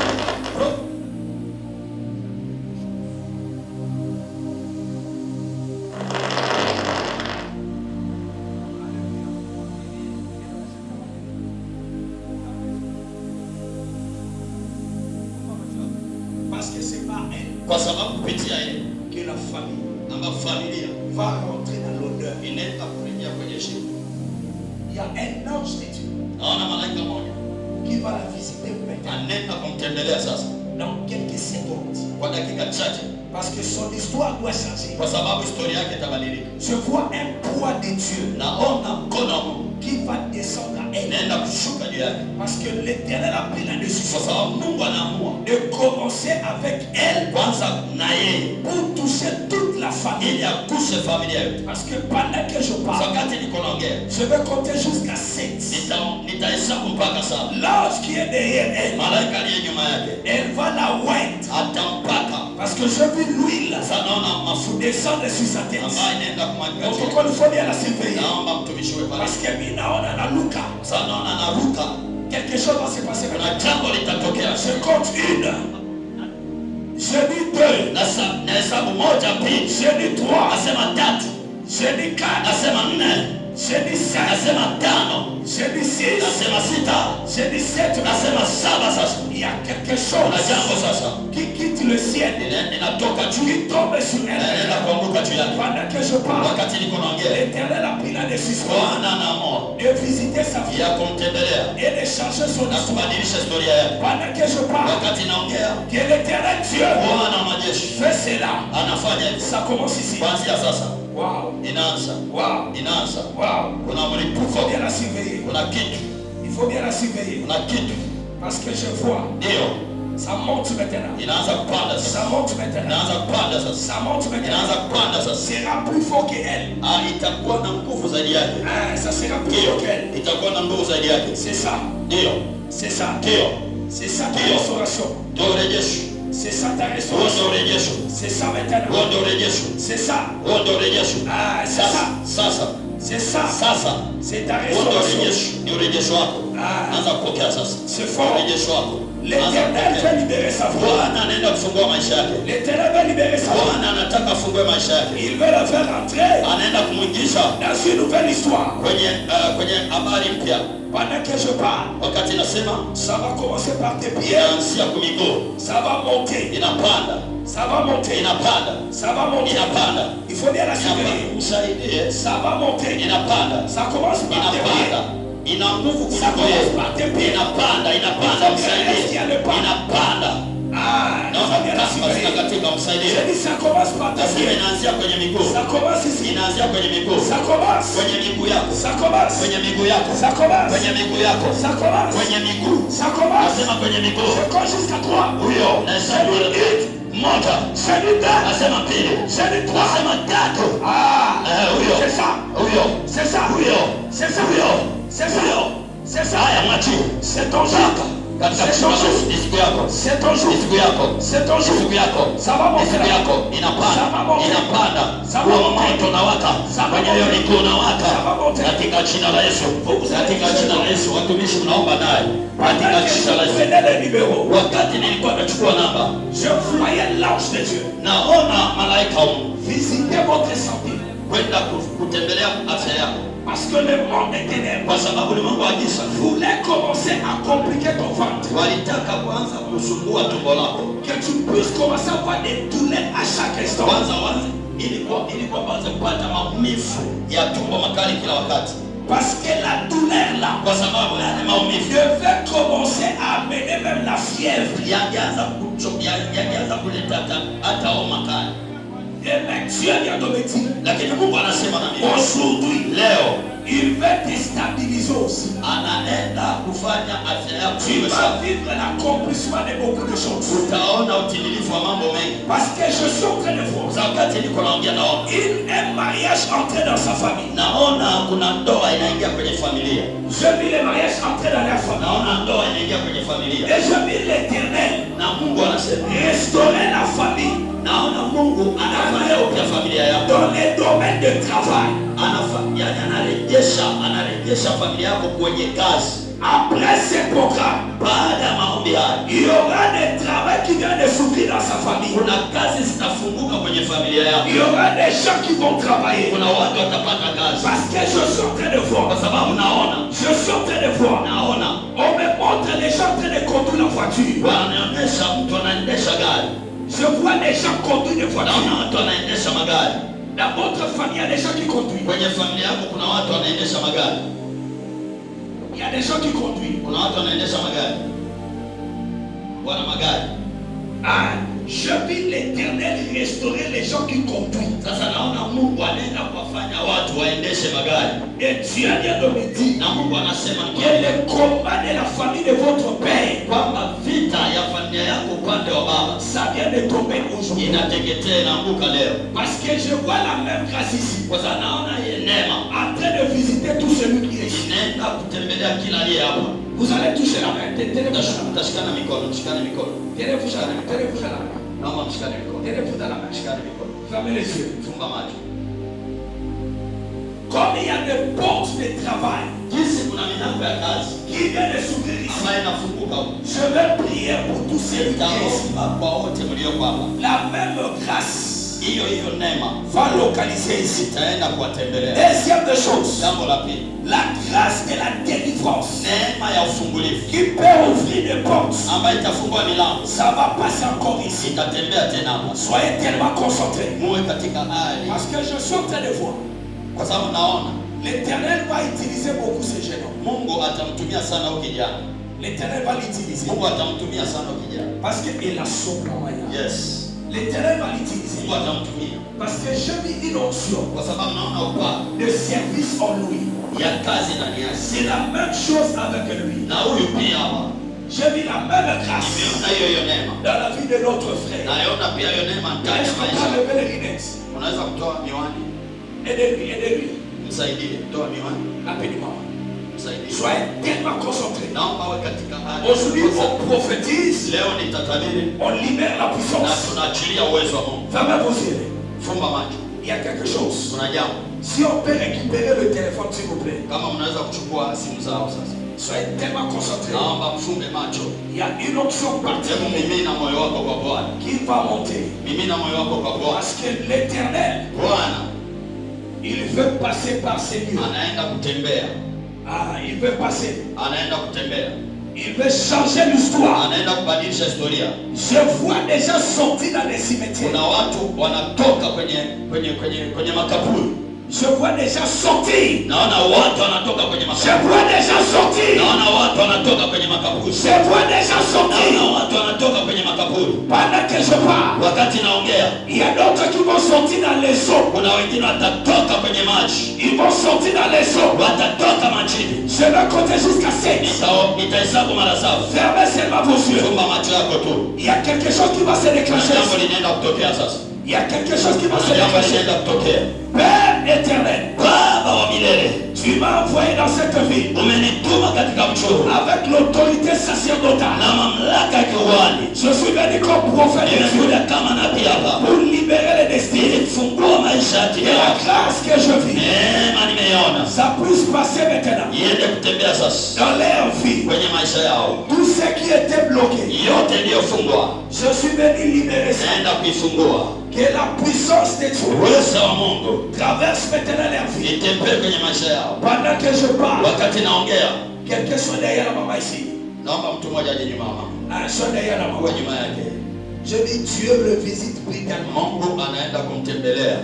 Parce que c'est pas elle Kwa sababu kupitia yeye que la famille ama familia va rentrer dans l'honneur. inaenda kurejea kwenye heshima. Il y a un ange de Dieu Naona malaika moja qui va la visiter maintenant anaenda kumtembelea sasa dans quelques secondes. kwa dakika chache, Parce que son histoire doit changer. kwa sababu historia yake itabadilika. Je vois un poids de Dieu Naona mkono wa Mungu qui va descendre à elle. inaenda kushuka juu yake, Parce que l'Éternel a pris la kwa décision sababu Mungu anaamua de commencer avec elle kwanza na yeye pour toucher toute la famille. ili aguse familia yote. Parce que pendant que je parle, Wakati niko naongea je vais compter jusqu'à 7. nitahesabu mpaka 7. L'ange qui est derrière elle, Malaika aliye nyuma yake elle va la oindre. atampaka. Parce que je vis l'huile Sasa naona mafuta descendre sur sa tête. ambayo inaenda kumwagika Donc, chini. il faut bien la surveiller. Naomba mtumishi wewe pale. Parce que minaona na Luka, Sasa naona anaruka, quelque chose va se passer kuna maintenant. jambo litatokea. Je compte 1. Je dis 2. Na hesabu moja, mbili, Je dis 3. nasema 3, Je dis 4. nasema 4, Je dis 5. nasema 5, Je dis 6. nasema 6, Je dis 7. nasema 7. Sasa Il y a quelque kuna chose jambo sasa qui quitte le ciel, inatoka juu, qui tombe sur inaenda elle. kuanguka juu yake. Pendant que je parle, Wakati niko naongea, l'Éternel a pris la décision Bwana anaamua de visiter sa vie ya kumtembelea et de changer son na histoire. kubadilisha historia yake. Pendant que je parle, Wakati naongea, que l'Éternel Dieu Bwana wa majeshi fait cela. anafanya hivi. Ça commence ici. Kuanzia sasa Waouh, inaanza, waouh, inaanza. waouh. Kuna Il faut mlipuko, bien la surveiller. kuna kitu, Il faut bien la surveiller. kuna kitu Parce que je vois, ndio ça monte maintenant. inaanza kupanda Ça sasa, monte maintenant. inaanza kupanda sasa, Ça monte maintenant. inaanza kupanda sasa. Sera plus fort qu'elle. Itakuwa na nguvu zaidi yake, Ah, ça sera plus ndio fort qu'elle. itakuwa na nguvu zaidi yake, C'est ça. ndio C'est ça. ndio C'est ça ta Ndio. restauration. ndio urejesho, C'est ça ta huo restauration. ndio urejesho, C'est ça huo maintenant. ndio urejesho, C'est ça. huo ndio urejesho. Ah, c'est Sasa ça. sasa C'est ça. sasa, C'est ta huo ndio restauration. urejesho, ni urejesho wako. Ah, Anza kupokea sasa, c'est fort. urejesho wako L'Éternel veut libérer sa foi. Bwana anaenda kufungua maisha yake. L'Éternel veut libérer sa foi. Bwana anataka afungue maisha yake. Il veut le faire entrer Anaenda kumwingisha dans une nouvelle histoire. kwenye habari mpya. Pendant que je parle, Wakati nasema ça va commencer par tes pieds. inaanzia kumiguu, Ça va monter. inapanda, Ça va monter. inapanda, Ça va monter. inapanda. Il faut bien la surveiller. Msaidie. Ça va monter. Inapanda, Ça commence par tes pieds. inapanda. Ina nguvu Ça kuliko commence yeye. par tes pieds. Inapanda, inapanda, msaidie. Inapanda. Ah, il Naona faut bien la kama surveiller. katika msaidie. J'ai dit ça commence par tes Nasema pieds. inaanzia kwenye miguu. Ça commence ici. Inaanzia kwenye miguu. Ça commence. Kwenye miguu yako. Ça commence. Kwenye miguu yako. Ça commence. Kwenye miguu yako. Ça commence. Kwenye miguu. Ça commence. Nasema kwenye miguu. Je compte jusqu'à 3. Huyo nahesabu moja. J'ai dit 2. Nasema pili. J'ai dit 3. Nasema tatu. Ah, Huyo. c'est ça. Huyo. C'est ça. Huyo. C'est ça. Huyo. C'est ça. Huyo. C'est ça. Haya mwachie. C'est ton jour. Katika C'est ton jour. ni siku yako. C'est ton jour. Ni siku yako. C'est ton Ni jour. siku yako. Ça va Ni monter siku là. yako. Ça Inapanda. va monter. Inapanda. Ça va Huo monter. moto unawaka. Ça va Kwenye hiyo monter. miguu unawaka. Ça va monter. Katika jina la Yesu. Katika jina la Yesu watumishi tunaomba naye. Katika Pendant que jina la je Yesu. prenais le numéro, Wakati nilikuwa nachukua namba, je voyais l'ange de Dieu naona malaika wa Mungu visiter votre santé. kwenda kutembelea afya yako, Parce que le monde des ténèbres kwa sababu ulimwengu wa giza voulait commencer à compliquer ton ventre. walitaka kuanza kusumbua tumbo lako, Que tu puisses commencer à avoir des douleurs à chaque instant. kwanza wazi ili kwanza kupata maumivu ya tumbo makali kila wakati, Parce que la douleur là kwa sababu yale maumivu devait commencer à amener même la fièvre. yangeanza kuleta hata homa kali. Et mais Dieu vient de me dire, Lakini Mungu anasema na mimi aujourd'hui, leo il veut déstabiliser aussi. anaenda kufanya afya yako Tu iwe vas safi. vivre l'accomplissement de beaucoup de choses. Utaona utimilifu wa mambo mengi. Parce que je suis en train de voir Za wakati niko naongea naona un mariage entré dans sa famille. naona kuna ndoa inaingia kwenye familia, Je vis le mariage entrer dans la famille. naona ndoa inaingia kwenye familia, Et je vis l'Éternel na Mungu anasema, restaurer la famille naona Mungu anafanya upya familia yako, dans les domaines de travail. yani anarejesha familia yako kwenye kazi. Après ces programmes, Baada ya maombi haya, il y aura des travaux qui viennent de s'ouvrir dans sa famille. kuna kazi zitafunguka kwenye familia yako, Il y aura des gens qui vont travailler. kuna watu watapata kazi, Parce que je suis en train de voir. kwa sababu Je suis en train de voir. naona On me montre les gens en train de conduire la voiture. wanaonyesha mtu anaendesha gari, Je vois des gens conduire des naona voitures. watu wanaendesha magari. Dans votre famille, il y a des gens qui conduisent. Kwenye familia yako kuna watu wanaendesha magari, Il y a des gens qui conduisent. kuna watu wanaendesha magari, wana magari. Ah, je vis l'Éternel restaurer les gens qui conduisent. Sasa naona Mungu anaenda kuwafanya watu waendeshe magari, Et Dieu vient de me dire na Mungu anasema que le combat de la famille de votre père, kwamba vita ya familia yako upande wa baba ça vient de tomber aujourd'hui. inateketea, inaanguka leo, Parce que je vois la même grâce ici, kwa sababu naona hii neema en train de visiter tout celui qui est ici. inaenda kutembelea kila aliye hapa. Vous allez toucher la main. Tenez-vous Mtashikana mikono, mshikane mikono, tenez-vous à la main. naomba mshikane mikono, Tenez-vous dans la main. mshikane mikono, Fermez les yeux. funga macho. Comme il y a des portes de travail Jinsi kuna milango ya kazi qui viennent de s'ouvrir ici, ambayo inafunguka, je vais prier pour tous ceux qui sont ici. nitaomba kwa wote mlioko hapa, La même grâce hiyo neema va localiser ici. itaenda kuwatembelea. Deuxième des choses, Jambo la pili, la grâce de la délivrance neema ya ufungulivu qui peut ouvrir des portes. ambayo itafungua milango, Ça va passer encore ici. itatembea tena hapa. Soyez tellement concentrés. Muwe katika hali, Parce que je suis en train de voir. kwa sababu naona L'Éternel va utiliser beaucoup ce jeune homme. Mungu atamtumia sana huyu kijana. L'Éternel va l'utiliser. Mungu atamtumia sana huyu kijana. Parce qu'il a son moyen. Yes, L'Éternel va l'utiliser. Mungu atamtumia Parce que je vis une onction kwa sababu naona upaa de service en lui. ya kazi ndani yake, C'est la même chose avec lui. na huyu pia hapa Je vis la même grâce nimeona hiyo neema, dans la vie de notre frère. naona pia hiyo neema ndani Est-ce ya qu'on maisha. peut lever les lunettes? Unaweza kutoa miwani, Aidez-lui, aidez-lui. msaidie, toa miwani, Rapidement. msaidie. Soyez tellement concentrés. Naomba we katika hali Aujourd'hui, on prophétise, leo nitatabiri on libère la na puissance. tunaachilia uwezo wa Mungu. Fermez vos yeux. Fumba macho, Il y a quelque chose. kuna jambo. Si on peut récupérer le téléphone, téléphone s'il vous plaît. Kama mnaweza kuchukua simu zao sasa. Soyez tellement concentrés. Naomba mfunge macho. Il y a une option Hebu particulière mimina moyo wako kwa Bwana. qui va monter. Mimina moyo wako kwa Bwana. Parce que l'Éternel, Bwana il veut passer par ces lieux. anaenda kutembea. Il veut passer. Anaenda kutembea. Il veut changer l'histoire. Anaenda kubadilisha historia. Je vois des gens sortir dans les cimetières. Kuna watu wanatoka kwenye makaburi. Je vois des gens sortir. Naona watu wanatoka kwenye Je makaburi. vois des gens sortir. Naona watu wanatoka kwenye makaburi. Je vois des gens sortir. Naona watu wanatoka kwenye makaburi. Pendant que je parle, Wakati naongea, il y a d'autres qui vont sortir dans les eaux. kuna wengine watatoka kwenye maji. Ils vont sortir dans les eaux. Watatoka majini. Je vais compter jusqu'à 7. Nitahesabu mara 7. Fermez seulement vos yeux. Fumba macho yako tu. Il y a quelque chose qui va se Kuna déclencher. jambo linaenda kutokea sasa. Il y a quelque chose qui va se Kuna jambo déclencher. linaenda kutokea. Père éternel, Baba wa milele, tu m'as envoyé dans cette ville umenituma katika mchoro avec l'autorité sacerdotale. na mamlaka ya kiwani. Je suis venu comme prophète de Dieu Nimekuja kama nabii hapa pour libérer les destinées. ili kufungua maisha Et la yako. grâce que je vis, Neema nimeiona ça puisse passer maintenant iende kutembea sasa dans leur vie. kwenye maisha yao. Tout ce qui était bloqué, Yote iliyofungwa je suis venu libérer ça. naenda kuifungua. Que la puissance de Dieu Uwezo wa Mungu traverse maintenant leur vie. itembee kwenye maisha yao. Pendant que je parle, Wakati naongea, quelqu'un soit derrière la maman ici. naomba mtu mmoja aje nyuma ya mama. Soit derrière la Uwe maman. nyuma yake. Je dis Dieu le visite brutalement. Mungu anaenda kumtembelea.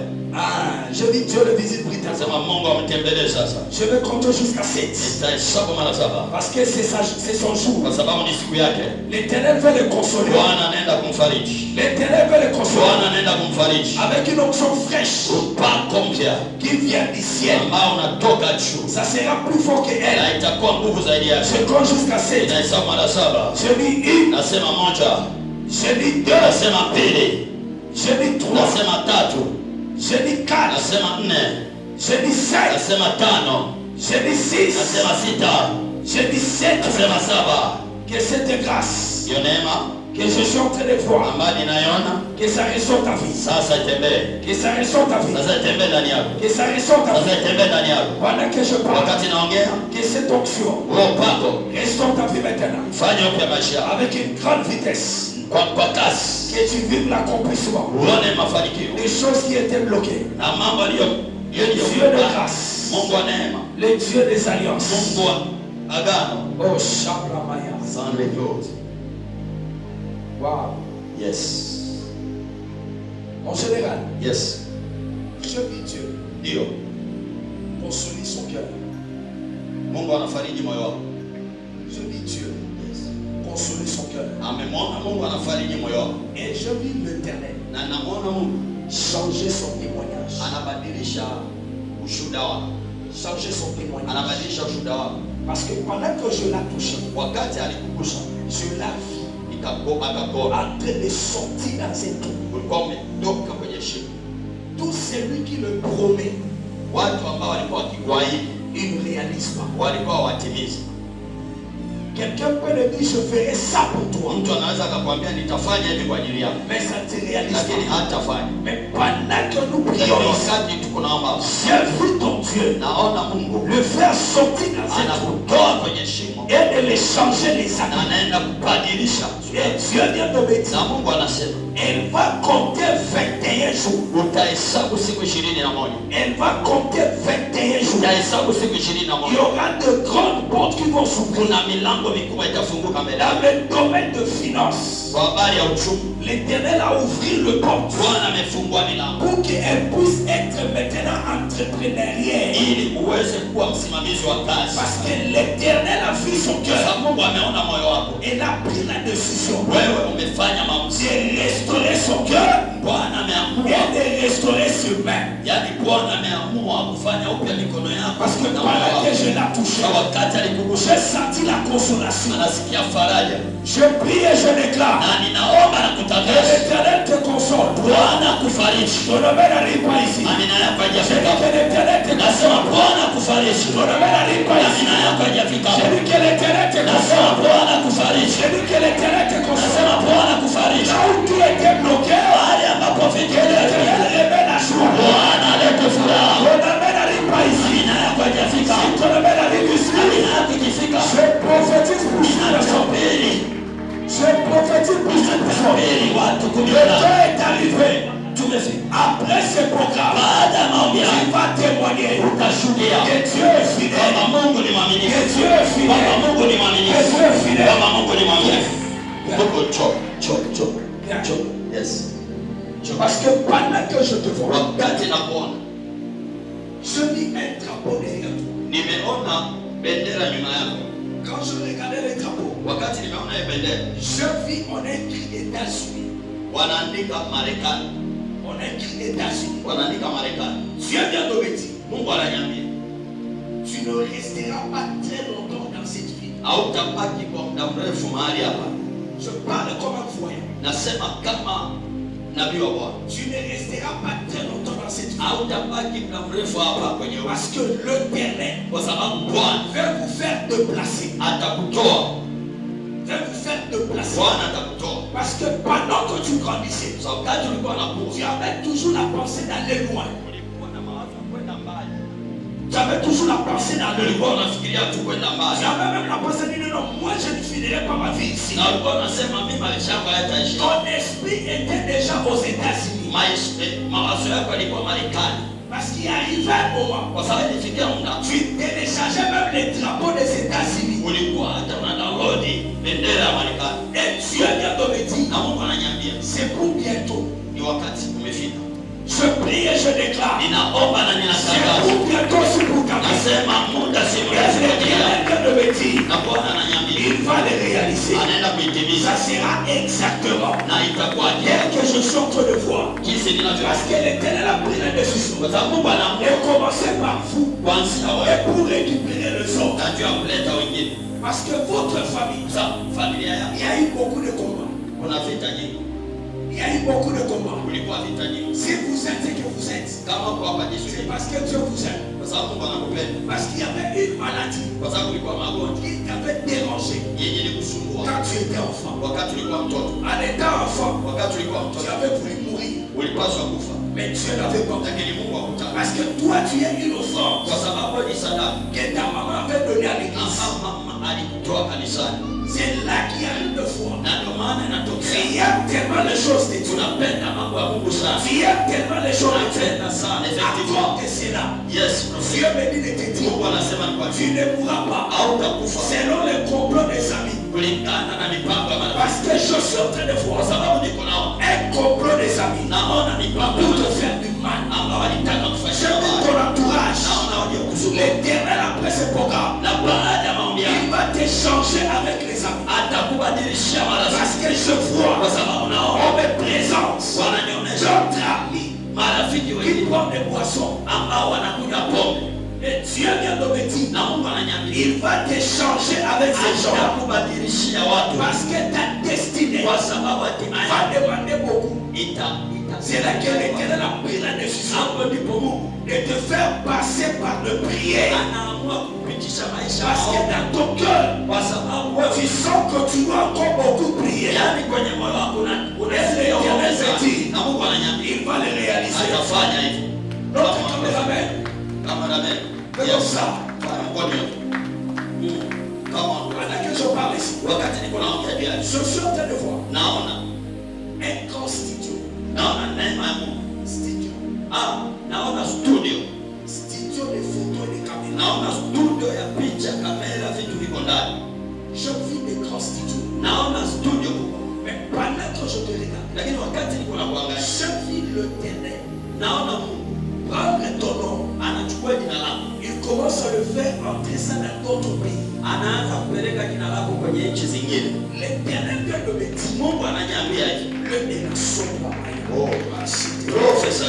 Je dis Dieu le visite brutalement. Nasema Mungu amtembelee sasa. Je vais compter jusqu'à 7. Nitahesabu mara 7 Parce que c'est son jour. kwa sababu ni siku yake. L'Éternel veut le consoler. Bwana anaenda kumfariji. L'Éternel veut le consoler. Bwana anaenda kumfariji. Avec une option fraîche Upako mpya qui vient du ciel. ambao unatoka juu. Ça sera plus fort que elle. Na itakuwa nguvu zaidi yake. Je compte jusqu'à 7. Nitahesabu mara 7. Je dis 1. Nasema 1, Je dis 2. nasema 2, Je dis 3. nasema 3, Je dis 4. nasema 4, Je dis 5. nasema 5, Je dis 6. nasema 6, Je dis 7. nasema 7. Que cette grâce Hiyo neema que je suis en train de voir, ambayo ninaiona que ça ressort ta vie. sasa itembee. Que ça ressort ta vie. Sasa itembee ndani yako. Que ça ressort ta Sasa vie. itembee ndani yako. Pendant que je parle, Wakati naongea, que cette onction huo upako ressort ta vie maintenant. fanye upya maisha yako Avec une grande vitesse. kwa kasi. Que tu vives l'accomplissement. Uone mafanikio Les choses qui étaient bloquées. na mambo Le Dieu de grâce. Mungu wa neema, Le Dieu des alliances. Mungu wa agano. Oh, Shabramaya. Sunday Lord. Wow. Yes. Mon général, Yes. je vis Dieu Ndio. consoler son cœur. Mungu anafariji moyo wako. Je vis Dieu Yes. consoler son cœur. Amemwona Mungu anafariji moyo wako. Et je vis l'Éternel Na namwona Mungu changer son témoignage. anabadilisha ushuhuda wako. Changer son témoignage. Anabadilisha ushuhuda wako. Parce que pendant que je la touche, Wakati alikukusha je la vis akakona en train de sortir dans un trou. ulikuwa umetoka kwenye shimo. Tout celui qui le promet, Watu ambao walikuwa wakikuahidi il ne réalise pas. walikuwa hawatimizi. Quelqu'un peut le dire, je ferai ça pour toi. Mtu anaweza akakwambia nitafanya hivi kwa ajili yako, Mais ça ne se réalise lakini pas. hatafanya. Mais pendant que nous Lakini prions, wakati tuko naomba, j'ai vu ton Dieu naona Mungu le faire sortir dans un trou anakutoa kwenye shimo et de les changer les na actes. anaenda kubadilisha. Et Dieu vient de me dire, Na Mungu anasema elle va compter 21 jours. utahesabu siku 21, Elle va compter 21 jours. utahesabu siku Il y 21. aura de grandes portes qui vont s'ouvrir. Kuna milango mikubwa itafunguka mbele Dans yako. le domaine de finance, Kwa habari ya uchumi, l'Éternel a ouvert le porte Bwana amefungua milango pour qu'elle puisse être maintenant entrepreneurière. ili uweze kuwa msimamizi wa kazi. Parce que l'Éternel a vu son Kwa cœur. sababu Mungu ameona moyo wako, Elle a pris la décision wewe umefanya maamuzi. de restaurer son cœur Bwana ameamua, et de restaurer ses mains. yani Bwana ameamua kufanya upya mikono yako Parce que na moyo pendant que wako. je la touchais, Kwa wakati alikugusa, j'ai senti la consolation. anasikia faraja, Je prie et je déclare na ninaomba na que kutangaza l'Éternel te console. Bwana kufariji. Ton nom n'arrive pas ici. Amina yako Je dis haijafika. que l'Éternel te console. Nasema Bwana kufariji. Ton nom n'arrive pas ici. Amina yako haijafika. Je dis que l'Éternel te Nasema console. Bwana kufariji. Je dis que l'Éternel te console. Nasema Bwana kufariji. Là où tu étais bloqué, Mahali ambapo que fikiri l'Éternel révèle la joie. Bwana alete furaha. Ton nom n'arrive pas ici. Amina yako haijafika. Sikia. Que Dieu est fidèle. Baba Mungu ni mwaminifu. Que Dieu est fidèle. Baba Mungu ni mwaminifu. Que Dieu est fidèle. Baba Mungu ni mwaminifu. Viens. Mungu chop. Viens. Yes. Chop. Parce que pendant que je te vois, Wakati nakuona, je vis un drapeau derrière toi. nimeona bendera nyuma yako. Quand je regardais les drapeaux, Wakati nimeona hiyo bendera, je vis on écrit États-Unis. wanaandika Marekani. On écrit États-Unis. Wanaandika Marekani. Dieu vient de me dire, Mungu ananiambia, tu ne resteras pas très longtemps dans cette vie. hautabaki kwa muda mrefu mahali hapa. Je parle comme un voyant. Nasema kama nabii wa Bwana. Tu ne resteras pas très longtemps dans cette vie. Hautabaki muda mrefu hapa kwenye Parce que l'Éternel kwa sababu Bwana veut vous faire déplacer. atakutoa. Veut vous faire déplacer. Bwana atakutoa. Parce que pendant que tu grandissais, Kwa sababu wakati ulikuwa tu unakuwa, avais toujours la pensée d'aller loin. ulikuwa na mawazo ya kwenda mbali. Tu avais toujours la pensée d'aller Ulikuwa loin. unafikiria tu kwenda Tu mbali. avais même la pensée de dire non, moi je ne finirai pas ma vie ici. Na ulikuwa unasema mimi maisha yangu hayataishi. Ton esprit était déjà aux États-Unis. Mawazo yako yalikuwa Marekani. Parce qu'il arrivait un moment, Kwa sababu ilifikia muda tu téléchargeais même les drapeaux des États-Unis. ulikuwa hata una download bendera ya Marekani. Et Dieu vient de me dire, Na Mungu ananiambia, c'est pour bientôt. ni wakati umefika. Je prie et je déclare, Ninaomba na c'est ninatangaza. pour bientôt, c'est pour quand même. Nasema muda si Et mrefu Dieu ujao. vient de me dire, Na Bwana ananiambia, il va les réaliser. anaenda kuitimiza. Ça sera exactement Na itakuwa tel que je suis en train de voir. jinsi ninavyo. Parce que l'Éternel a pris la décision Kwa sababu Mungu anaamua de commencer par vous kuanzia et wewe pour récupérer les autres. na juu ya kuleta wengine. Parce que votre famille, Sasa familia yako il y a eu beaucoup de combats. kuna vita nyingi. Il y a eu beaucoup de combats. Kulikuwa vita nyingi. Si vous êtes ce que vous êtes, Kama kwa hapa Yesu, c'est parce que Dieu vous aime. kwa sababu Mungu anakupenda. Parce qu'il y avait une maladie Kwa sababu kulikuwa magonjwa qui t'avait dérangé yenye ilikusumbua quand tu étais enfant. wakati ulikuwa mtoto. En étant enfant, Wakati ulikuwa tu mtoto avais voulu mourir. ulipaswa kufa, Mais Dieu n'avait pas. lakini Mungu hakutaka. Parce que toi, tu es innocent. Kwa sababu ni sadaka Que ta maman avait donné à l'église. mama alikutoa kanisani, C'est là qu'il y a une fois. na ndio maana inatokea Tu aimes tellement les choses de Dieu. tunapenda mambo ya Mungu sana, Tu aimes tellement les choses de Dieu. tunapenda sana À effectivement. cause de cela, Yes, Dieu me dit de te dire, Mungu anasema ni kwa tu ne mourras pas hautakufa selon les complots des amis. kulingana na mipango ya marafiki, Parce que je suis en train de kwa voir sababu niko nao un complot des amis naona mipango ya pour te marafiki faire du mal. ambao walitaka Je kufanya vis mabaya. ton entourage. Naona waliokusumbua L'Éternel après ce programme, na baada ya maombi il yako va t'échanger avec les amis. atakubadilishia Parce marafiki, que je vois, kwa sababu naona on me présente wananionyesha d'autres amis marafiki qui wengine boivent des boissons. ambao wanakunywa pombe, Et Dieu vient de me dire, na Mungu ananiambia il va t'échanger avec ces gens. atakubadilishia watu, Parce que ta destinée kwa sababu hatimaye va demander beaucoup. C'est là que l'Éternel a pris la décision hapo ndipo Mungu de te faire passer par le prière. anaamua kupitisha maisha Parce que yako, dans ton cœur, kwa sababu wewe tu sens que tu dois encore beaucoup prier. yani kwenye moyo wako Laisse-le dire. na Mungu ananiambia Il va le réaliser. atafanya hivyo. Notre caméraman, Kama na mimi fais comme ça. kwa mkono kama Pendant que je parle ici, wakati niko naongea juu ya je suis en train de voir naona un grand studio. naona neema ya Mungu. Studio. Naona studio, Studio de photos et de caméras. naona studio ya picha, kamera, vitu viko ndani. Je vis des grands studios. Naona studio kubwa, Mais pendant que je te regarde, lakini wakati niko na kuangalia je vis l'Éternel naona Mungu prendre ton nom. anachukua jina lako, Il commence à le faire entrer ça dans d'autres pays. anaanza kupeleka jina lako kwenye nchi zingine. L'Éternel vient de me dire, Mungu ananiambia hivi, le élection va profesa.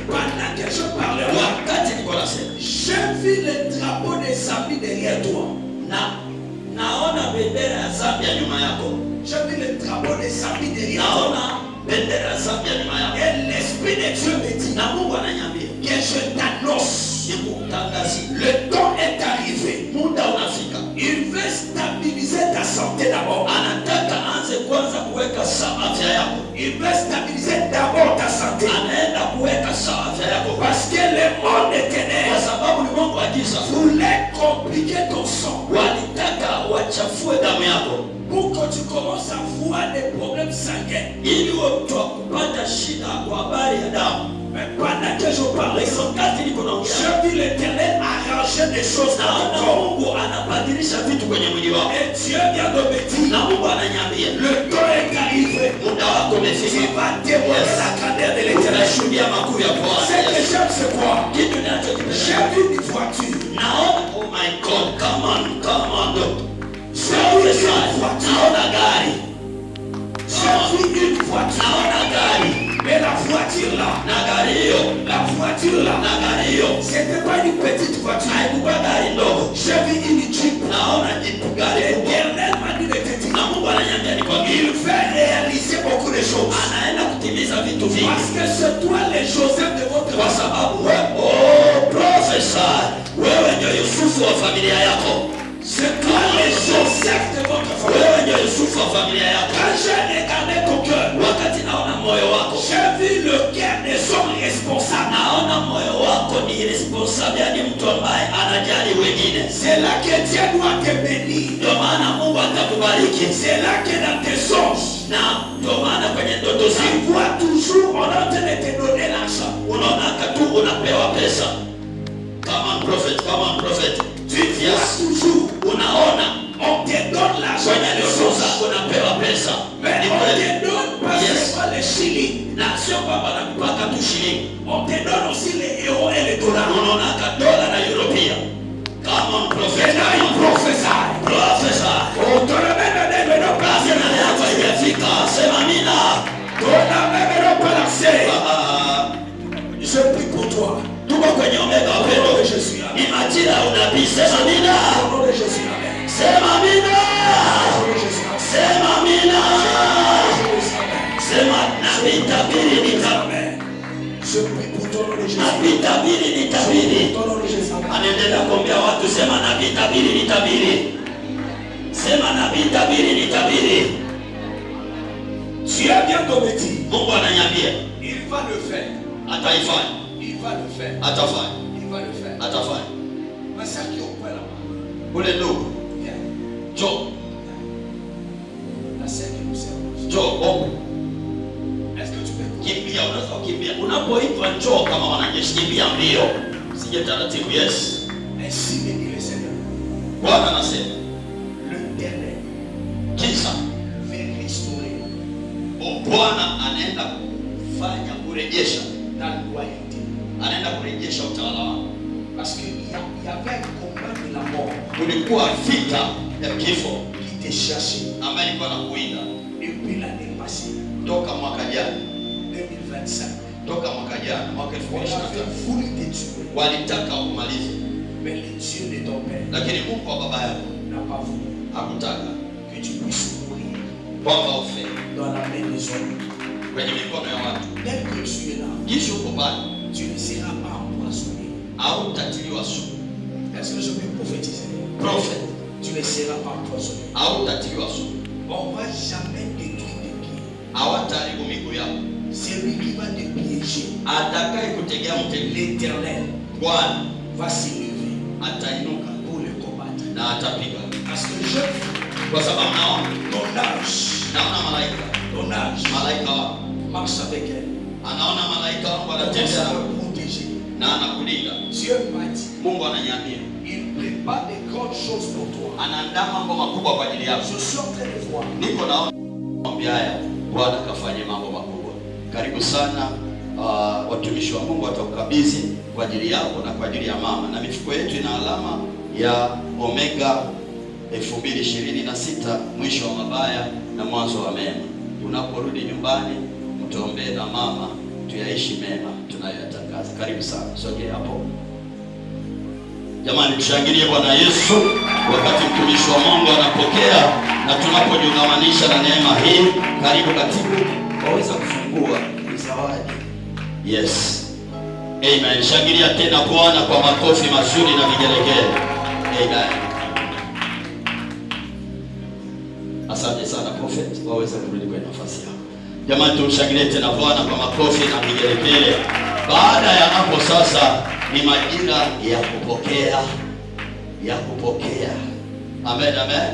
Pendant que je parlais, Wakati niko nasema je vis le drapeau des amis derrière toi. naona bendera ya Zambia nyuma yako, Je vis le drapeau des amis derrière toi. naona bendera ya Zambia nyuma yako, Et l'Esprit de Dieu me dit na Mungu ananiambia que je t'annonce, nikutangazie, le temps est arrivé. muda unafika. Il veut stabiliser ta santé d'abord. Anataka anze kwanza kuweka sawa afya yako, Il veut stabiliser d'abord ta santé. anaenda kuweka sawa afya yako, Parce que le monde des kwa ténèbres sababu ulimwengu wa giza voulait compliquer ton sang walitaka wachafue damu yako pour que tu commences à voir des problèmes sanguins. ili watu kupata shida kwa habari ya damu. Mais pendant que je parlais, Wakati niko naongea je vis l'Éternel a des choses dans ton corps. Mungu anabadilisha vitu kwenye mwili wako. Et Dieu vient de me dire, na Mungu ananiambia, le temps est arrivé. Muda wako umefika. Tu vas dévoiler la grandeur de l'Éternel. Unashuhudia makuu ya Bwana. Ce que j'aime c'est quoi? Kitu ninachokipenda. J'ai vu une voiture. Naona, oh my God, come on. Naona gari. J'ai vu une voiture. Naona gari. Mais la voiture là, c'était pas une petite voiture. J'ai vu une Jeep. L'Éternel m'a dit de te dire, il fait réaliser beaucoup de choses. Parce que c'est toi les Joseph de votre famille. Oh, professeur, c'est toi les Joseph de votre famille. Quand j'ai regardé ton cœur, j'ai vu le cœur des hommes responsables. C'est là que Dieu doit te bénir. C'est là que dans tes songes, tu vois toujours on est en train de te donner l'argent. Come on prophet. Tu vois toujours on te donne l'argent. Mais on te donne pas seulement les shillings. On te donne aussi les euros et les dollars. Come on prophet. And I prophesy. Oh, ton âme ne pas je prie pour toi. Tuko kwenye omega wapendo. Ni majira ya unabii. Sema amina. Sema amina. Sema amina. Sema nabii tabiri nitabiri. Nabii tabiri nitabiri. Anaendelea kuombea watu, sema nabii tabiri nitabiri. Sema nabii tabiri nitabiri. Dieu vient de me dire, Mungu ananiambia, il va le faire. Ataifanya. Il va le faire. Atafanya. Il va le faire. Atafanya. Mais ça qui est au point là-bas. Ule ndugu. Viens. Njoo. La scène qui nous sert. Njoo. Est-ce que tu peux kimbia? Unaweza kukimbia. Unapoitwa njoo kama wanajeshi, kimbia mbio. Sije taratibu. Yes. Ainsi me dit le Seigneur. Bwana anasema, L'Éternel kisa veut restaurer Bwana anaenda kufanya kurejesha, ta loyauté. anaenda kurejesha utawala wako. Parce qu'il y avait un combat de la mort Kulikuwa vita ya kifo qui te cherchait ambayo ilikuwa nakuinda depuis l'année passée, toka mwaka jana, 2025. toka mwaka jana, mwaka On 2025. avait voulu te tuer, Walitaka umalize, mais le Dieu de ton père lakini Mungu wa baba yako n'a pas voulu hakutaka que tu puisses mourir kwamba ufe dans la main des hommes. kwenye mikono ya watu. Même que tu es là, Kisha uko pale tu ne seras pas empoisonné. au utatiliwa sumu. Est-ce que je peux prophétiser? Prophet, Tu ne seras pas empoisonné. au utatiliwa sumu. On ne va jamais détruire tes pieds. Hawataharibu miguu yako. C'est lui qui va te piéger. Atakaye kutegea mtego, L'Éternel Bwana va s'élever atainuka pour le combattre. na atapiga. Parce que je, Kwa sababu naona ton âge malaika wako marche avec elle. anaona malaika wangu Pour anatembea ça me protéger. na anakulinda. Dieu m'a dit, Mungu ananiambia il prépare de grandes choses pour toi. anaandaa mambo makubwa kwa ajili yako. Je suis en train de voir. Niko naona maombi haya, Bwana kafanye mambo makubwa. Karibu sana. Watumishi wa Mungu watakukabidhi kwa ajili yako na kwa ajili ya mama, na mifuko yetu ina alama ya Omega 2026, mwisho wa mabaya na mwanzo wa mema. Unaporudi nyumbani, mtuombee na mama, tuyaishi mema tunayoyatangaza. Karibu sana, sogea hapo. Jamani, tushangilie Bwana Yesu wakati mtumishi wa Mungu anapokea na tunapojiungamanisha na neema hii. Karibu katibu, waweza kufungua zawadi. Yes. Amen. Shangilia tena Bwana kwa makofi mazuri na vigelegele. Amen. Asante sana prophet, waweza kurudi kwenye nafasi yako. Jamani, tumshangilie tena Bwana kwa makofi na vigelegele. Baada ya hapo sasa ni majira ya kupokea, Amen, amen.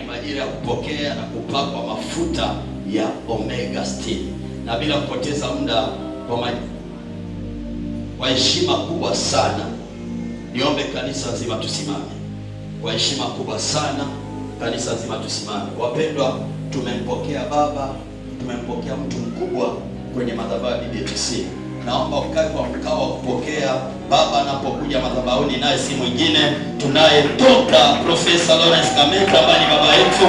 Ni majira ya kupokea na kupakwa mafuta ya Omega Steel. Na bila kupoteza muda, kwa heshima kubwa sana Niombe kanisa zima tusimame kwa heshima kubwa sana. Kanisa zima tusimame. Wapendwa, tumempokea baba, tumempokea mtu mkubwa kwenye madhabahu ya BBTC. Naomba ukae kwa mkao wa kupokea baba anapokuja madhabahuni, naye si mwingine, tunaye Dr. Profesa Lawrence Kameta ambaye ni baba yetu.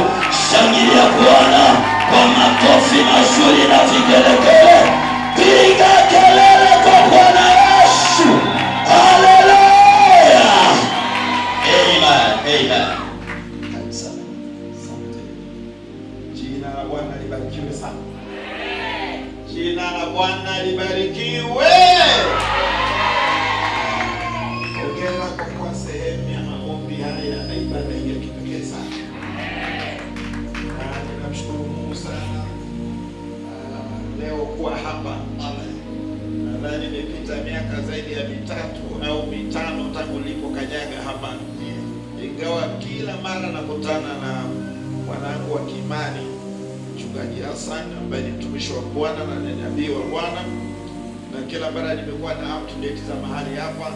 Shangilia Bwana kwa makofi mazuri na vigelegele. Piga kelele kwa Bwana Yesu. Haleluya. Amen. Amen. Jina la Bwana libarikiwe sana. Jina la Bwana libarikiwe. Ongera kwa kuwa sehemu ya maombi haya na ibada hii ya kipekee sana. Ninamshukuru Mungu sana leo kuwa hapa. Amen. Nadhani nimepita miaka zaidi ya 3 au 5 tangu nilipokanyaga hapa. Ingawa kila mara nakutana na wanangu wa kiimani, Mchungaji Hassan ambaye ni mtumishi wa Bwana na nabii wa Bwana, na kila mara nimekuwa na up to date za mahali hapa,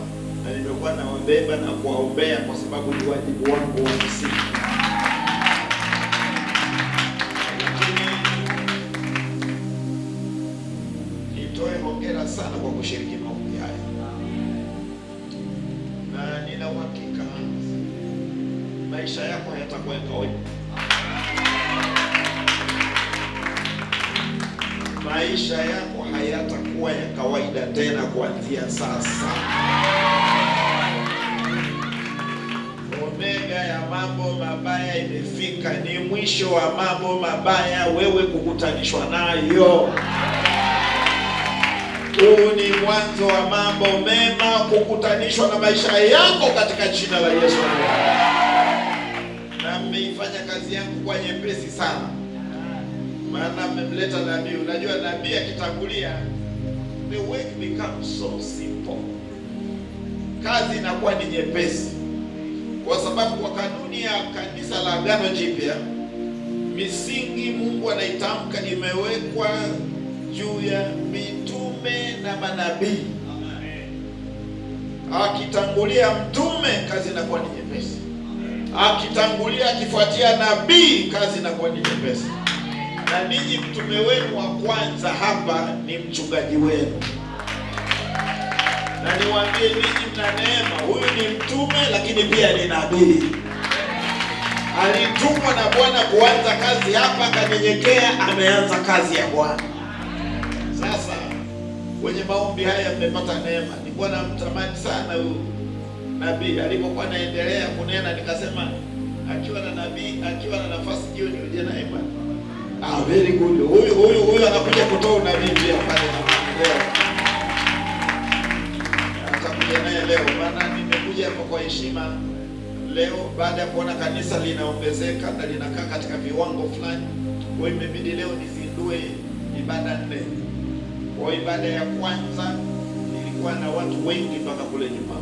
na nimekuwa na wabeba na kuwaombea kwa sababu ni wajibu wangu wa msingi. Lakini nitoe hongera sana kwa kushiriki maombi haya, na nina uhakika maisha yako hayatakuwa ya kawaida. Maisha yako hayatakuwa ya kawaida tena kuanzia sasa. Omega ya mambo mabaya imefika, ni mwisho wa mambo mabaya wewe kukutanishwa nayo. Huu ni mwanzo wa mambo mema kukutanishwa na maisha yako katika jina la Yesu. Na mmeifanya kazi yangu kwa nyepesi sana, maana mmemleta nabii. Unajua nabii akitangulia, the work becomes so simple. Kazi inakuwa ni nyepesi, kwa sababu kwa kanuni ya kanisa la Agano Jipya, misingi Mungu anaitamka imewekwa juu ya mitume na manabii. Akitangulia mtume, kazi inakuwa ni nyepesi. Akitangulia akifuatia nabii, kazi inakuwa ni nyepesi. Na ninyi mtume wenu wa kwanza hapa ni mchungaji wenu. Na niwaambie ninyi mna neema, huyu ni mtume lakini pia ni nabii. Alitumwa na Bwana kuanza kazi hapa, kanyenyekea, ameanza kazi ya Bwana. Sasa kwenye maombi haya mmepata neema. Nilikuwa namtamani sana huyu nabii, alipokuwa anaendelea kunena nikasema akiwa na nabii, akiwa na nafasi hiyo ni uje naye bwana. Very good. Huyu anakuja kutoa unabii pia pale leo. Atakuja naye leo, maana nimekuja hapa kwa heshima leo baada ya kuona kanisa linaongezeka na linakaa katika viwango fulani. Kwa hiyo imebidi leo nizindue ibada 4. Kwa ibada ya kwanza ilikuwa na watu wengi mpaka kule nyuma.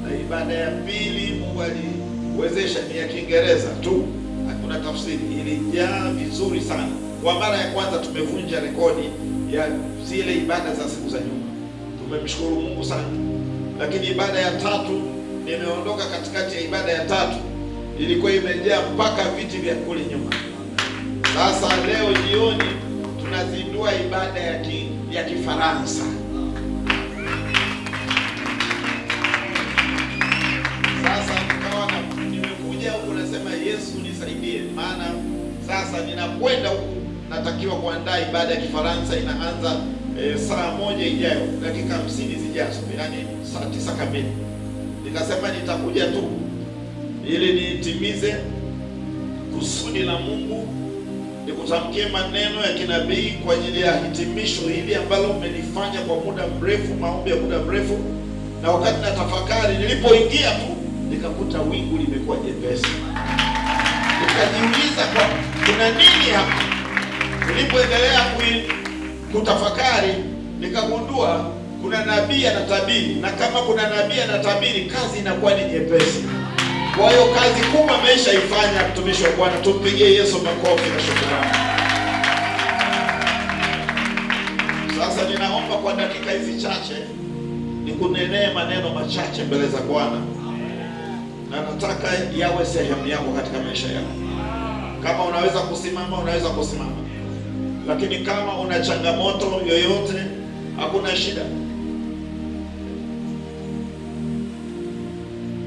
Na ibada ya pili Mungu aliwezesha ni ya Kiingereza tu, hakuna tafsiri, ilijaa vizuri sana. Kwa mara ya kwanza tumevunja rekodi ya zile ibada za siku za nyuma. Tumemshukuru Mungu sana. Lakini ibada ya tatu, nimeondoka katikati ya ibada ya tatu, ilikuwa imejaa mpaka viti vya kule nyuma. Sasa leo jioni tunazindua ibada ya Kifaransa. Sasa nikawa nimekuja huku nasema Yesu nisaidie, maana sasa ninakwenda huku natakiwa kuandaa ibada ya Kifaransa, inaanza saa 1 ijayo, dakika 50 zijazo, yani saa 9 kamili. Nikasema nitakuja tu ili nitimize kusudi la Mungu, nikutamkie maneno ya kinabii kwa ajili ya hitimisho hili ambalo umelifanya kwa muda mrefu, maombi ya muda mrefu. Na wakati na tafakari, nilipoingia tu nikakuta wingu limekuwa jepesi. Nikajiuliza kwa kuna nini hapa? Nilipoendelea kutafakari nikagundua kuna nabii anatabiri, na kama kuna nabii anatabiri, kazi inakuwa ni nyepesi. Kwa hiyo kazi kubwa ameshaifanya mtumishi wa Bwana. Tumpigie Yesu makofi na shukrani. Sasa ninaomba kwa dakika hizi chache nikunenee maneno machache mbele za Bwana, na nataka yawe sehemu yako katika maisha yako. Kama unaweza kusimama, unaweza kusimama, lakini kama una changamoto yoyote, hakuna shida.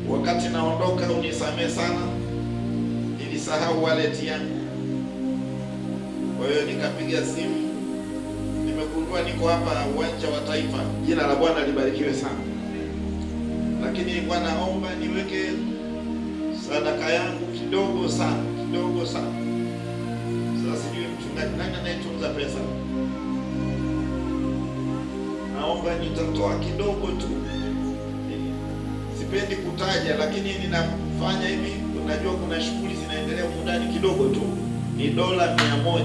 Wakati naondoka, unisamehe sana, nilisahau wallet yangu. Kwa hiyo nikapiga simu, nimegundua niko hapa uwanja wa Taifa. Jina la Bwana libarikiwe sana. Lakini nilikuwa naomba niweke sadaka yangu kidogo sana. Sasa sijui mchungaji nani anayetunza pesa. Naomba nitatoa kidogo tu. Sipendi kutaja, lakini ninafanya hivi. Unajua kuna shughuli zinaendelea mundani, kidogo tu. Ni $100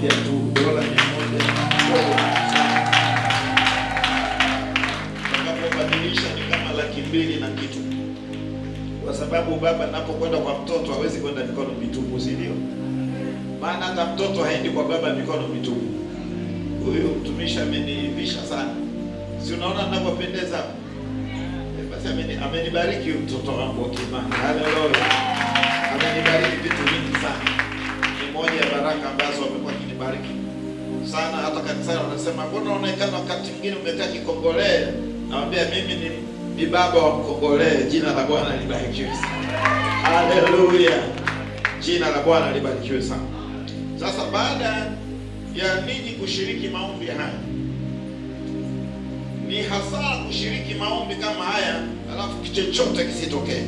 tu, $100. Nakapobadilisha ni kama $200 na kitu. Kwa sababu baba napokwenda kwa mtoto hawezi kwenda mikono mitupu, si ndio? Maana hata mtoto haendi kwa baba mikono mitupu. Huyu mtumishi amenivisha sana. Si unaona ninapopendeza? Basi amenibariki mtoto wangu wa kimani. Haleluya. Amenibariki vitu vingi sana. Ni moja ya baraka ambazo amekuwa akinibariki sana. Hata kanisani wanasema, mbona unaonekana wakati mwingine umekaa Kikongolee? Naambia mimi ni baba wa Kongolee. Jina la Bwana libarikiwe sana. Haleluya. Jina la Bwana libarikiwe sana. Sasa baada ya ninyi kushiriki maombi haya, ni hasara kushiriki maombi kama haya alafu kichochote kisitokee.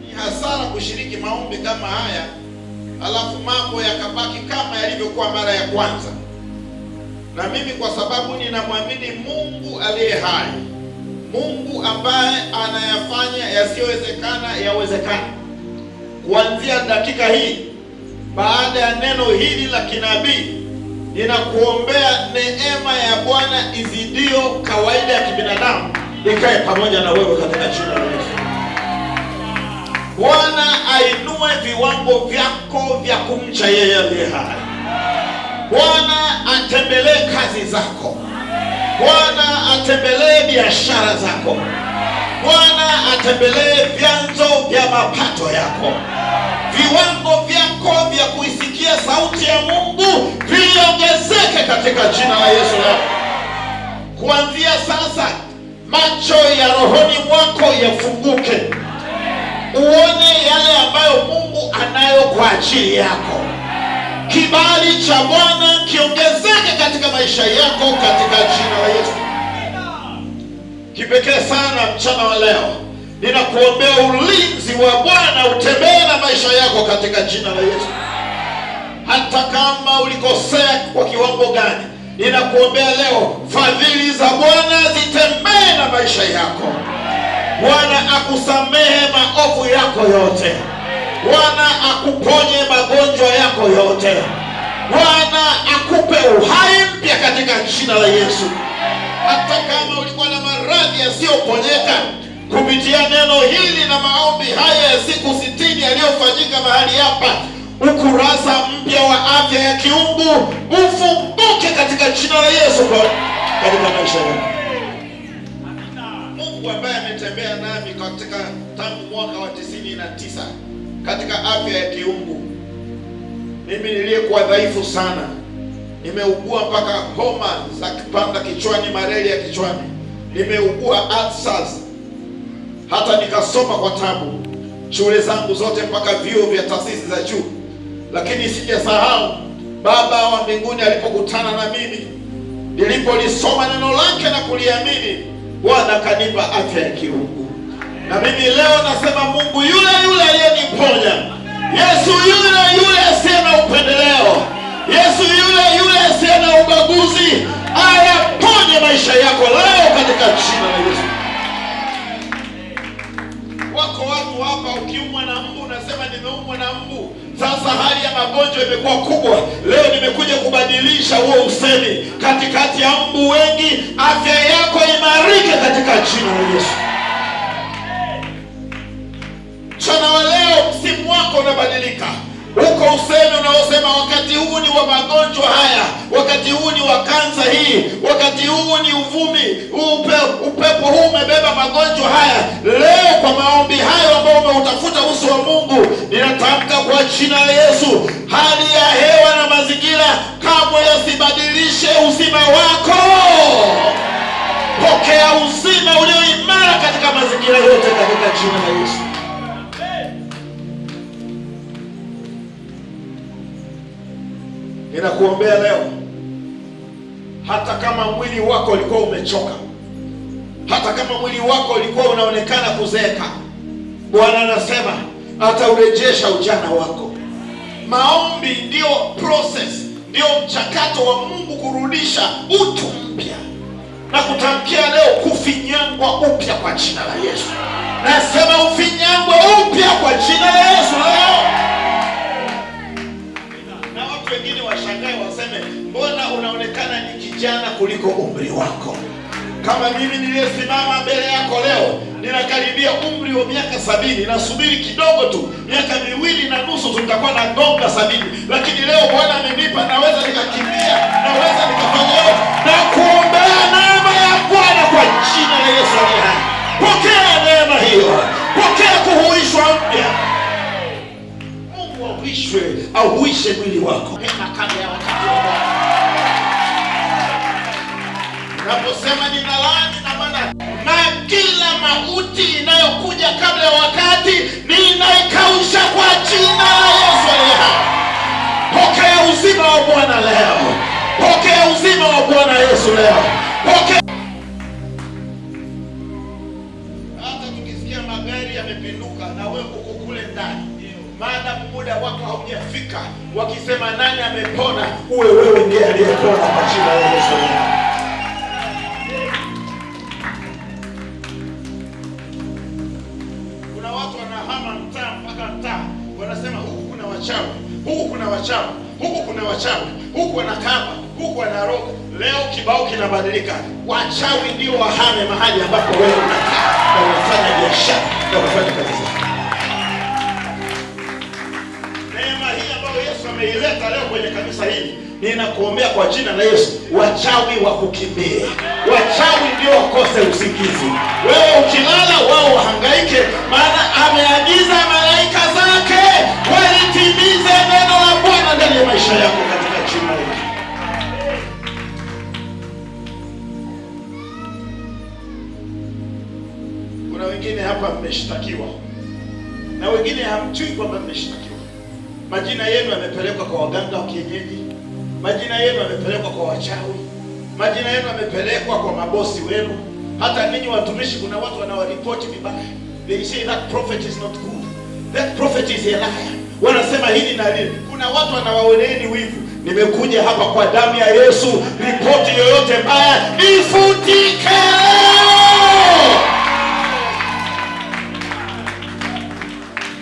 Ni hasara kushiriki maombi kama haya alafu mambo yakabaki kama yalivyokuwa mara ya kwanza. Na mimi kwa sababu ninamwamini Mungu aliye hai, Mungu ambaye anayafanya yasiyowezekana yawezekana, kuanzia dakika hii, baada ya neno hili la kinabii, ninakuombea neema ya Bwana izidio kawaida ya kibinadamu ikae pamoja na wewe katika jina la Yesu. Bwana ainue viwango vyako vya kumcha yeye aliye hai. Bwana atembelee kazi zako. Bwana atembelee biashara zako. Bwana atembelee vyanzo vya mapato yako. Viwango vyako vya kuisikia sauti ya Mungu viongezeke katika jina la Yesu. Kuanzia sasa, macho ya rohoni mwako yafunguke, uone yale ambayo Mungu anayo kwa ajili yako. Kibali cha Bwana kiongezeke katika maisha yako katika jina la Yesu. Kipekee sana mchana wa leo, ninakuombea ulinzi wa Bwana utembee na maisha yako katika jina la Yesu. Hata kama ulikosea kwa kiwango gani, ninakuombea leo fadhili za Bwana zitembee na maisha yako. Bwana akusamehe maovu yako yote. Bwana akuponye magonjwa yako yote. Bwana akupe uhai mpya katika jina la Yesu. Hata kama ulikuwa na maradhi yasiyoponyeka, kupitia neno hili na maombi haya ya siku 60 yaliyofanyika mahali hapa, ukurasa mpya wa afya ya kiungu ufunguke katika jina la Yesu katika maisha yako. Mungu ambaye ametembea nami katika tangu mwaka wa 99 katika afya ya kiungu, mimi niliyekuwa dhaifu sana, nimeugua mpaka homa za kipanda kichwani, malaria ya kichwani, nimeugua ulcers, hata nikasoma kwa tabu shule zangu zote mpaka vyuo vya taasisi za juu, lakini sijasahau Baba wa mbinguni alipokutana na mimi, nilipolisoma neno lake na kuliamini, Bwana akanipa afya ya kiungu. Na mimi leo nasema Mungu yule aliyeniponya, Yesu yule asiye na upendeleo, Yesu yule asiye na ubaguzi, ayaponye maisha yako leo katika jina la Yesu. Wako watu hapa, ukiumwa na mbu unasema nimeumwa na mbu. Sasa hali ya magonjwa imekuwa kubwa. Leo nimekuja kubadilisha huo usemi. Katikati ya mbu wengi, afya yako imarike katika jina la Yesu. Mchana wa leo msimu wako unabadilika. Uko usemi unaosema wakati huu ni wa magonjwa haya, wakati huu ni wa kansa hii, wakati huu ni uvumi, upepo huu umebeba magonjwa haya. Leo kwa maombi hayo ambayo umeutafuta uso wa Mungu, ninatamka kwa jina la Yesu, hali ya hewa na mazingira kamwe yasibadilishe uzima wako. Pokea uzima ulio imara katika mazingira yote katika jina la Yesu. Ninakuombea leo, hata kama mwili wako ulikuwa umechoka, hata kama mwili wako ulikuwa unaonekana kuzeeka, Bwana anasema ataurejesha ujana wako. Maombi ndio process, ndio mchakato wa Mungu kurudisha utu mpya. Na kutamkia leo kufinyangwa upya kwa jina la Yesu. Nasema ufinyangwe upya kwa jina la Yesu leo. Na watu wengine washangae waseme, mbona unaonekana ni kijana kuliko umri wako? Kama mimi niliyesimama mbele yako leo, ninakaribia umri wa miaka 70, nasubiri kidogo tu, miaka 2.5 tutakuwa na gonga 70. Lakini leo Bwana amenipa, naweza nikakimbia, naweza nikafanya yote. Na kuombea neema ya Bwana kwa jina la Yesu aliye hai. Pokea neema hiyo, pokea kuhuishwa mpya. Mungu auishe mwili wako. Hema kabla ya wakati wa Bwana. Naposema ninalaani na maana na kila mauti inayokuja kabla ya wakati ninaikausha kwa jina la Yesu aliye hai. Pokea uzima wa Bwana leo. Pokea uzima wa Bwana Yesu leo. Pokea. Hata tukisikia magari yamepinduka na wewe uko kule ndani, maadamu muda wako haujafika, wakisema nani amepona, uwe wewe ndiye aliyepona kwa jina la Yesu aliye hai. Wanasema huku kuna wachawi, huku kuna wachawi, huku kuna wachawi, huku wanakaba, huku wanaroga. Leo kibao kinabadilika. Wachawi ndio wahame mahali ambapo wewe unakaa na unafanya biashara na unafanya kazi zako. Neema hii ambayo Yesu ameileta leo kwenye kanisa hili, ninakuombea kwa jina la Yesu, wachawi wakukimbie. Wachawi ndio wakose usingizi. Wewe ukilala wao wahangaike, maana ameagiza malaika zake walitimize neno la Bwana ndani ya maisha yako katika jina la Yesu. Kuna wengine hapa mmeshtakiwa na wengine hamjui kwamba mmeshtakiwa. Majina yenu yamepelekwa kwa waganga wa kienyeji, majina yenu yamepelekwa kwa wachawi, majina yenu yamepelekwa kwa mabosi wenu. Hata ninyi watumishi, kuna watu wanawaripoti vibaya. They say that prophet is not good, that prophet is a liar. Wanasema hili na lile. Kuna watu wanawaoneeni wivu. Nimekuja hapa kwa damu ya Yesu, ripoti yoyote mbaya ifutike.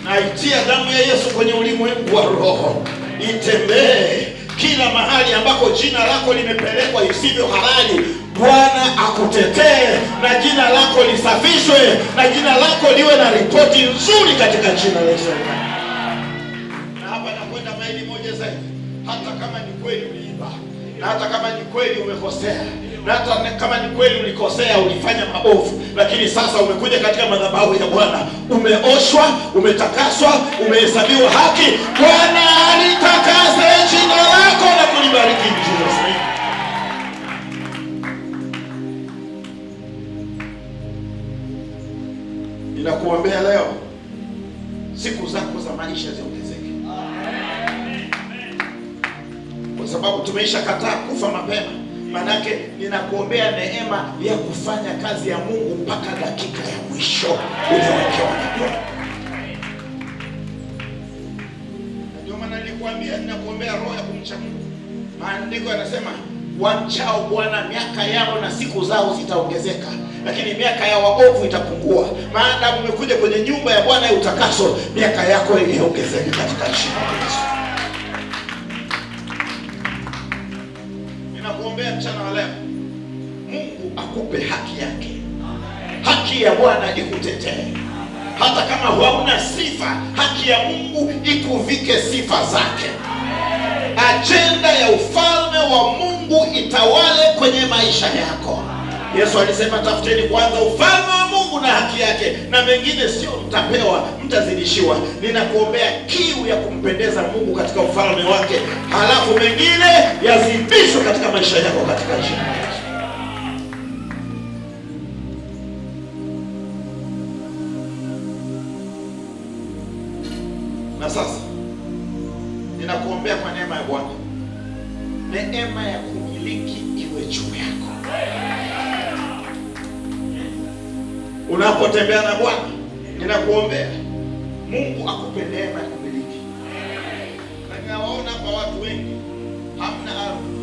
Naitia damu ya Yesu kwenye ulimwengu wa roho, itembee kila mahali ambako jina lako limepelekwa isivyo halali. Bwana akutetee na jina lako lisafishwe na jina lako liwe na ripoti nzuri katika jina la Yesu. Na hapa nakwenda maili moja zaidi. Hata kama ni kweli uliiba, na hata kama ni kweli umekosea, na hata kama ni kweli ulikosea, ulifanya maovu, lakini sasa umekuja katika madhabahu ya Bwana, umeoshwa, umetakaswa, umehesabiwa haki. Bwana alitakase jina lako na kulibariki jina lako. Ninakuombea leo, siku zako za maisha ziongezeke. Kwa sababu tumeisha kataa kufa mapema. Manake ninakuombea neema ya kufanya kazi ya Mungu mpaka dakika ya mwisho uliowekewa na Bwana. Ndio maana nilikwambia ninakuombea roho ya kumcha Mungu. Maandiko yanasema wamchao Bwana miaka yao na siku zao zitaongezeka, lakini miaka ya waovu itapungua. Maadamu umekuja kwenye nyumba ya Bwana ya utakaso, miaka yako iongezeke katika jina la Yesu. Ninakuombea mchana wa leo, Mungu akupe haki yake. Haki ya Bwana ikutetee. Hata kama hauna sifa, haki ya Mungu ikuvike sifa zake. Ajenda ya ufalme wa Mungu itawale kwenye maisha yako. Yesu alisema tafuteni kwanza ufalme wa Mungu na haki yake, na mengine sio mtapewa, mtazidishiwa. Ninakuombea kiu ya kumpendeza Mungu katika ufalme wake, halafu mengine yazidishwe katika maisha yako katika jina la Yesu. Na sasa ninakuombea kwa neema ya Bwana, neema ya kumiliki iwe juu yako. Unapotembea na Bwana, ninakuombea Mungu akupe neema ya kumiliki. Na ninawaona hapa watu wengi hamna ardhi.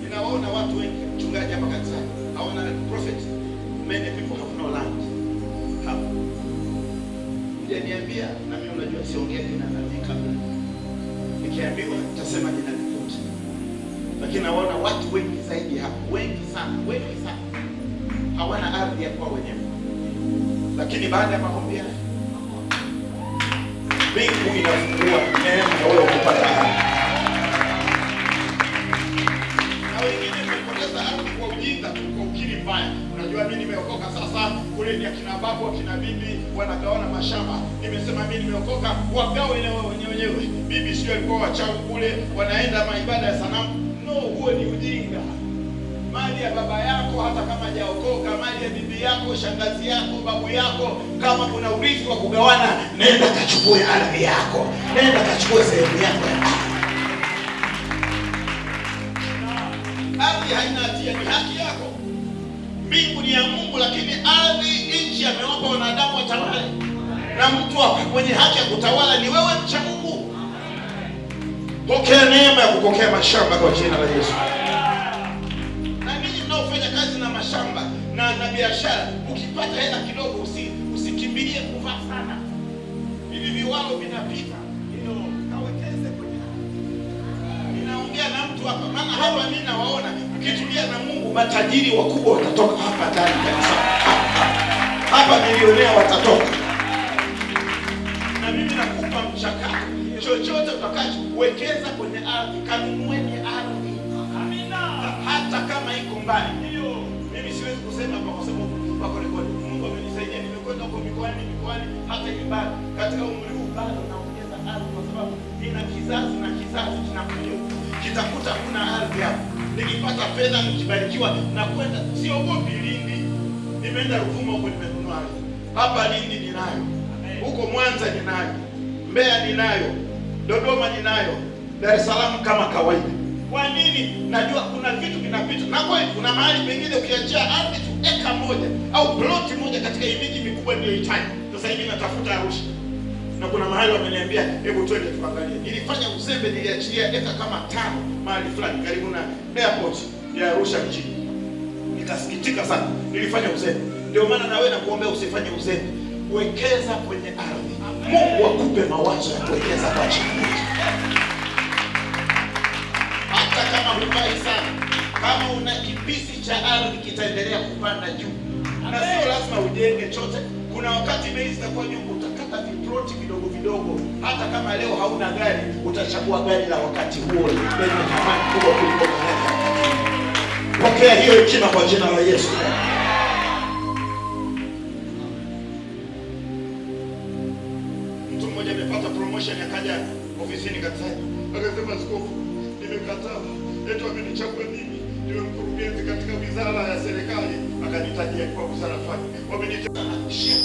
Ninawaona watu wengi, mchungaji hapa kanisani, hawana prophet. Many people have no land. Hapo. Hujaniambia na mimi unajua siongea na nabii kabla. Nikiambiwa nitasema nina ripoti. Lakini naona watu wengi zaidi hapa, wengi sana hawana ardhi ya kwao wenyewe. Lakini baada ya maombi haya, mbingu inafungua neema ya wewe kupata ardhi. Na wengine wamepoteza ardhi kwa ujinga, kwa ukiri mbaya. Unajua mimi nimeokoka sasa, kule ni akina babu, akina bibi wanagawana mashamba. Nimesema mimi nimeokoka, wagawe wenyewe. Bibi sio alikuwa wachawi kule, wanaenda maibada ya sanamu. No, huo ni ujinga. Mali ya baba yako hata kama hajaokoka, mali ya bibi yako, shangazi yako, babu yako, kama kuna urithi wa kugawana, nenda kachukue ardhi yako. Nenda kachukue sehemu yako ya ardhi. Ardhi haina hatia, ni haki yako. Mbingu ni ya Mungu, lakini ardhi, nchi amewapa wanadamu watawale. Na mtu mwenye haki ya kutawala ni wewe, mcha Mungu. Pokea neema ya kupokea mashamba kwa jina la Yesu. Fanya kazi na mashamba na biashara, ukipata hela kidogo usikimbilie kuvaa sana. Hivi viwalo vinapita, ndio kawekeze kwenye. Ninaongea na mtu hapa, maana hapa mimi nawaona ukitulia na Mungu, matajiri wakubwa watatoka hapa ndani kabisa. Hapa milionea watatoka. Na mimi nakupa mchakato, chochote utakacho wekeza kwenye ardhi, kanunueni ardhi. Hata kama iko mbali. Mimi siwezi kusema kwa sababu wako rekodi. Mungu amenisaidia, nimekwenda huko mikoani hata nyumbani. Katika umri huu bado naongeza ardhi kwa sababu nina kizazi na kizazi kinakuja. Kitakuta kuna ardhi hapo. Nikipata fedha, nikibarikiwa na kwenda, siogopi Lindi. Nimeenda Ruvuma huko, nimenunua ardhi. Hapa Lindi ninayo. Huko Mwanza ninayo. Mbeya ninayo. Dodoma ninayo. Dar es Salaam kama kawaida. Kwa nini? Najua kuna vitu vinapita. Na kwa hiyo kuna mahali pengine ukiachia ardhi tu eka moja au ploti moja katika miji mikubwa ndio itaji. Sasa hivi natafuta Arusha. Na kuna mahali wameniambia hebu twende tuangalie. Nilifanya uzembe, niliachilia eka kama 5 mahali fulani karibu na airport ya Arusha mjini. Nikasikitika sana. Nilifanya uzembe. Ndio maana na wewe nakuombea usifanye uzembe. Wekeza kwenye ardhi. Mungu akupe mawazo ya kuwekeza kwa chini. Kama hubai sana, kama una kipisi cha ardhi kitaendelea kupanda juu. Na sio lazima ujenge chote. Kuna wakati bei zitakuwa juu, utakata viploti vidogo. Hata kama leo hauna gari, utachagua gari la wakati huo lenye thamani kubwa kuliko gari. Pokea hiyo hekima kwa jina la Yesu. Mtu mmoja amepata promotion, akaja ofisini kanisani, akasema askofu, nimekataa. Eti wamenichagua mimi niwe mkurugenzi katika wizara ya serikali, akanitajia kwa wizara fulani. Wamenichagua na kushia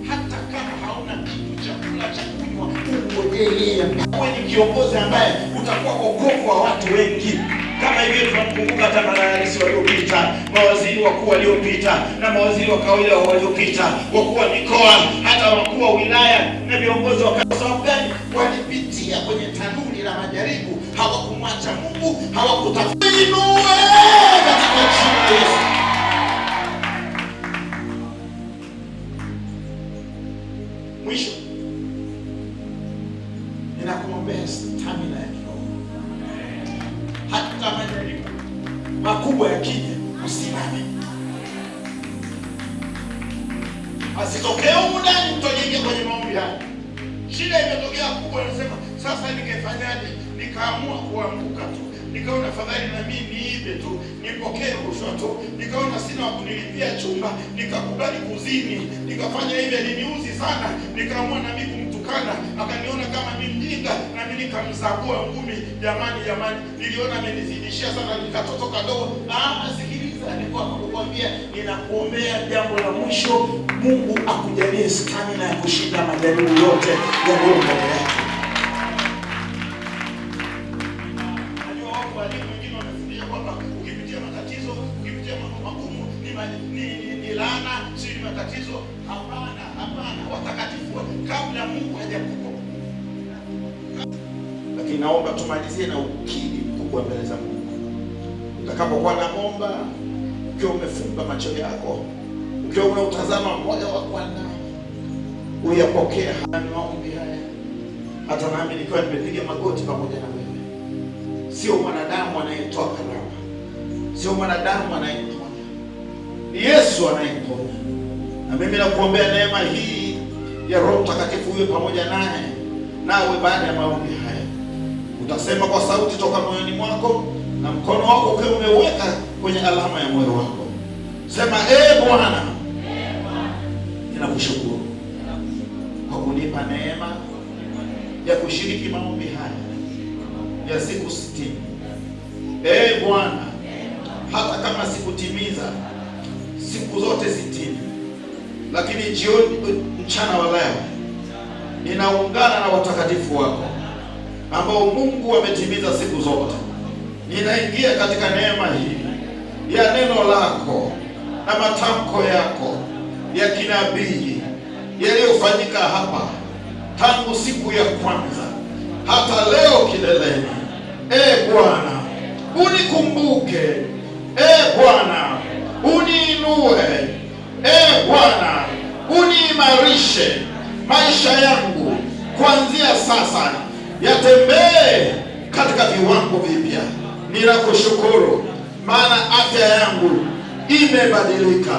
hata kama hauna kitu cha kula cha kunywa, ungojee. Wewe ni kiongozi ambaye utakuwa wokovu wa watu wengi. Kama hivyo tunamkumbuka hata marais waliopita, mawaziri wakuu waliopita na mawaziri wa kawaida waliopita, wakuu wa mikoa, hata wakuu wa wilaya na viongozi wa sababu gani? Walipitia kwenye tanuri la majaribu, hawakumwacha Mungu, hawakutafuta inue katika jina la Yesu. Mwisho ninakuombea stamina ya kiroho. Hata majaribu makubwa yakija, usimame. asitokee humu ndani, mtu ajiingie kwenye maombi haya. Shida imetokea kubwa, anasema sasa nikafanyaje? Nikaamua kuanguka tu, nikaona fadhali na mimi niibe tu, nipokee rushwa tu, nikaona sina wa kunilipia chumba, nikakubali kuzini, nikafanya hivi, aliniuzi sana, nikaamua na mimi kumtukana, akaniona kama mimi mjinga, na mimi nikamzabua ngumi. Jamani, niliona amenizidishia sana, nikatoto kadogo. Sikiliza, nilikuwa nakuambia, ninakuombea jambo la mwisho, Mungu akujalie stamina ya kushinda majaribu yote ya Mungu mbele yako. Matatizo hapana, watakatifu kabla Mungu hajakupa. Lakini naomba tumalizie na ukiri mkubwa mbele za Mungu. Utakapokuwa naomba, ukiwa umefunga macho yako, ukiwa unautazama moyo wa Bwana, uyapokea maombi haya. Hata nami nikiwa nimepiga magoti pamoja na wewe. Sio mwanadamu anayetoa karama, sio mwanadamu anayeponya, ni Yesu anayeponya. Na mimi nakuombea neema hii ya Roho Mtakatifu uwe pamoja nawe baada ya maombi haya. Utasema kwa sauti toka moyoni mwako, na mkono wako ukiwa umeweka kwenye alama ya moyo wako. Sema, Bwana, ninakushukuru kwa kunipa neema ya kushiriki maombi haya ya siku 60. Bwana, hata kama sikutimiza siku zote 60, lakini jioni, mchana wa leo, ninaungana na watakatifu wako ambao Mungu ametimiza siku zote. Ninaingia katika neema hii ya neno lako na matamko yako ya kinabii yaliyofanyika hapa tangu siku ya kwanza hata leo kileleni. Bwana, unikumbuke. Bwana, uniinue. Bwana, uniimarishe. Maisha yangu kuanzia sasa yatembee katika viwango vipya. Ninakushukuru maana afya yangu imebadilika.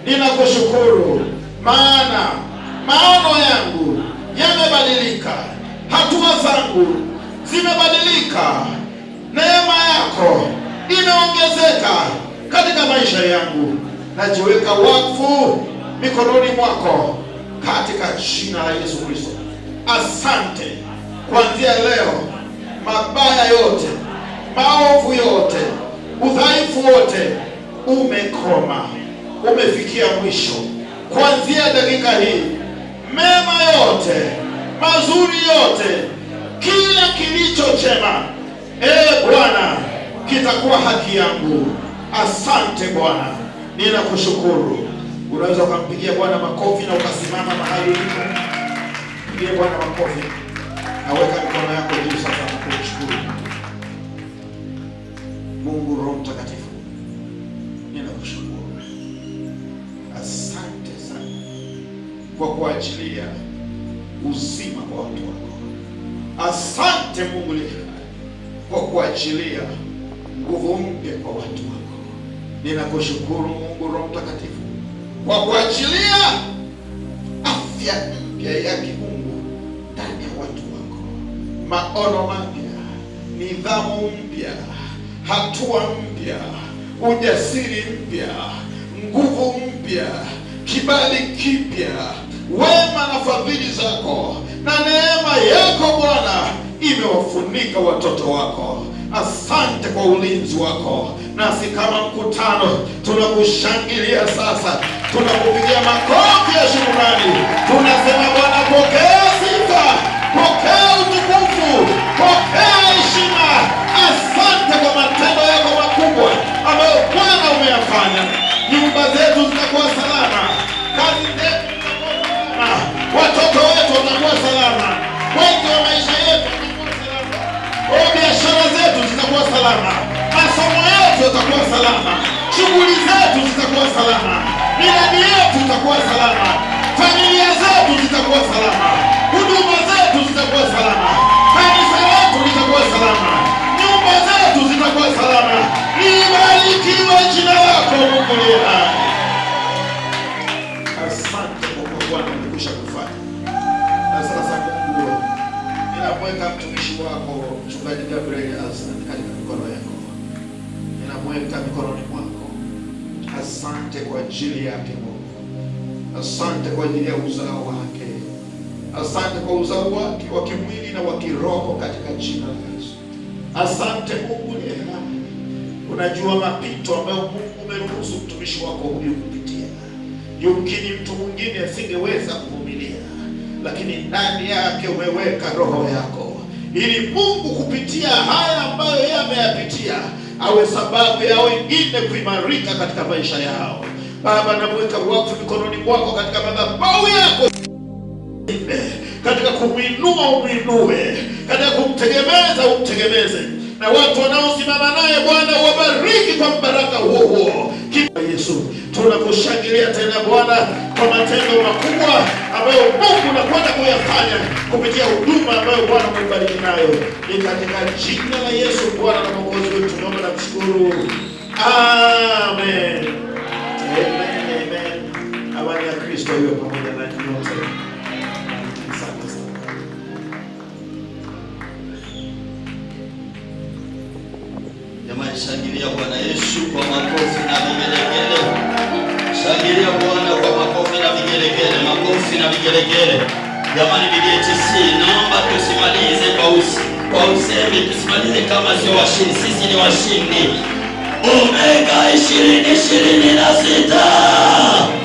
Ninakushukuru maana maono yangu yamebadilika. Hatua zangu zimebadilika. Neema yako imeongezeka katika maisha yangu. Najiweka wakfu mikononi mwako katika jina la Yesu Kristo. Asante. Kuanzia leo, mabaya yote, maovu yote, udhaifu wote umekoma, umefikia mwisho. Kuanzia dakika hii, mema yote, mazuri yote, kila kilicho chema, Bwana, kitakuwa haki yangu. Asante Bwana, ninakushukuru. Unaweza ukampigia Bwana makofi na ukasimama mahali ulipo. Pigia Bwana makofi. Naweka mikono yako juu sasa na kushukuru Mungu. Roho Mtakatifu, ninakushukuru. Asante sana kwa kuachilia uzima kwa watu wako. Asante Mungu kwa kuachilia nguvu mpya kwa watu wako. Ninakushukuru Mungu Roho Mtakatifu kwa kuachilia afya mpya ya kimungu ndani ya watu wako. Maono mapya, nidhamu mpya, hatua mpya, ujasiri mpya, nguvu mpya, kibali kipya, wema na fadhili zako na neema yako Bwana imewafunika watoto wako. Asante kwa ulinzi wako. Nasi kama mkutano tunakushangilia sasa, tunakupigia makofi ya shukrani. Tunasema Bwana, pokea sifa, pokea utukufu, pokea heshima. Asante kwa matendo yako makubwa ambayo Bwana umeyafanya. Nyumba zetu zitakuwa salama, kazi zetu zitakuwa salama, watoto wetu watakuwa salama, wengi wa maisha yetu watakuwa salama, biashara zetu zitakuwa salama, masomo yetu yatakuwa salama, shughuli zetu zitakuwa salama, miradi yetu itakuwa salama, familia zetu zitakuwa salama, huduma zetu zitakuwa salama, kanisa letu litakuwa salama, nyumba zetu zitakuwa salama. Libarikiwe jina lako Mungu. Asante. umekwisha kufanya. Na sasa Mungu, ninamweka mtumishi wako Mchungaji Gabriel Hassan katika mikono yako. Ninamweka mikononi mwako. Asante kwa ajili yake Mungu. Asante kwa ajili ya uzao wake. Asante kwa uzao wake wa kimwili na wa kiroho katika jina la Yesu. Asante Mungu ni hai. Unajua mapito ambayo Mungu umeruhusu mtumishi wako huyu kupitia. Yumkini mtu mwingine asingeweza kuvumilia, lakini ndani yake umeweka roho yako, ili Mungu kupitia haya ambayo yeye ameyapitia awe sababu ya wengine kuimarika katika maisha yao. Baba, namweka wakfu mikononi mwako katika madhabahu yako, katika kumwinua umwinue, katika kumtegemeza umtegemeze, na watu wanaosimama naye Bwana wabariki kwa mbaraka huo. Yesu, tunakushangilia tena Bwana kwa matendo makubwa ambayo Mungu unakwenda kuyafanya kupitia huduma ambayo Bwana umebariki nayo. Ni katika jina la Yesu Bwana na Mwokozi wetu tunaomba na kushukuru. Amen. Amen. Amen. Amani ya Kristo iwe pamoja na nyote. Asante sana. Jamani, shangilia Bwana Yesu kwa makofi na vigelegele. Shangilia Bwana kwa makofi na vigelegele, makofi na vigelegele. Jamani, BDHC, naomba tusimalize kwa usemi, tusimalize kama sio washindi. Sisi ni washindi. Omega 2026.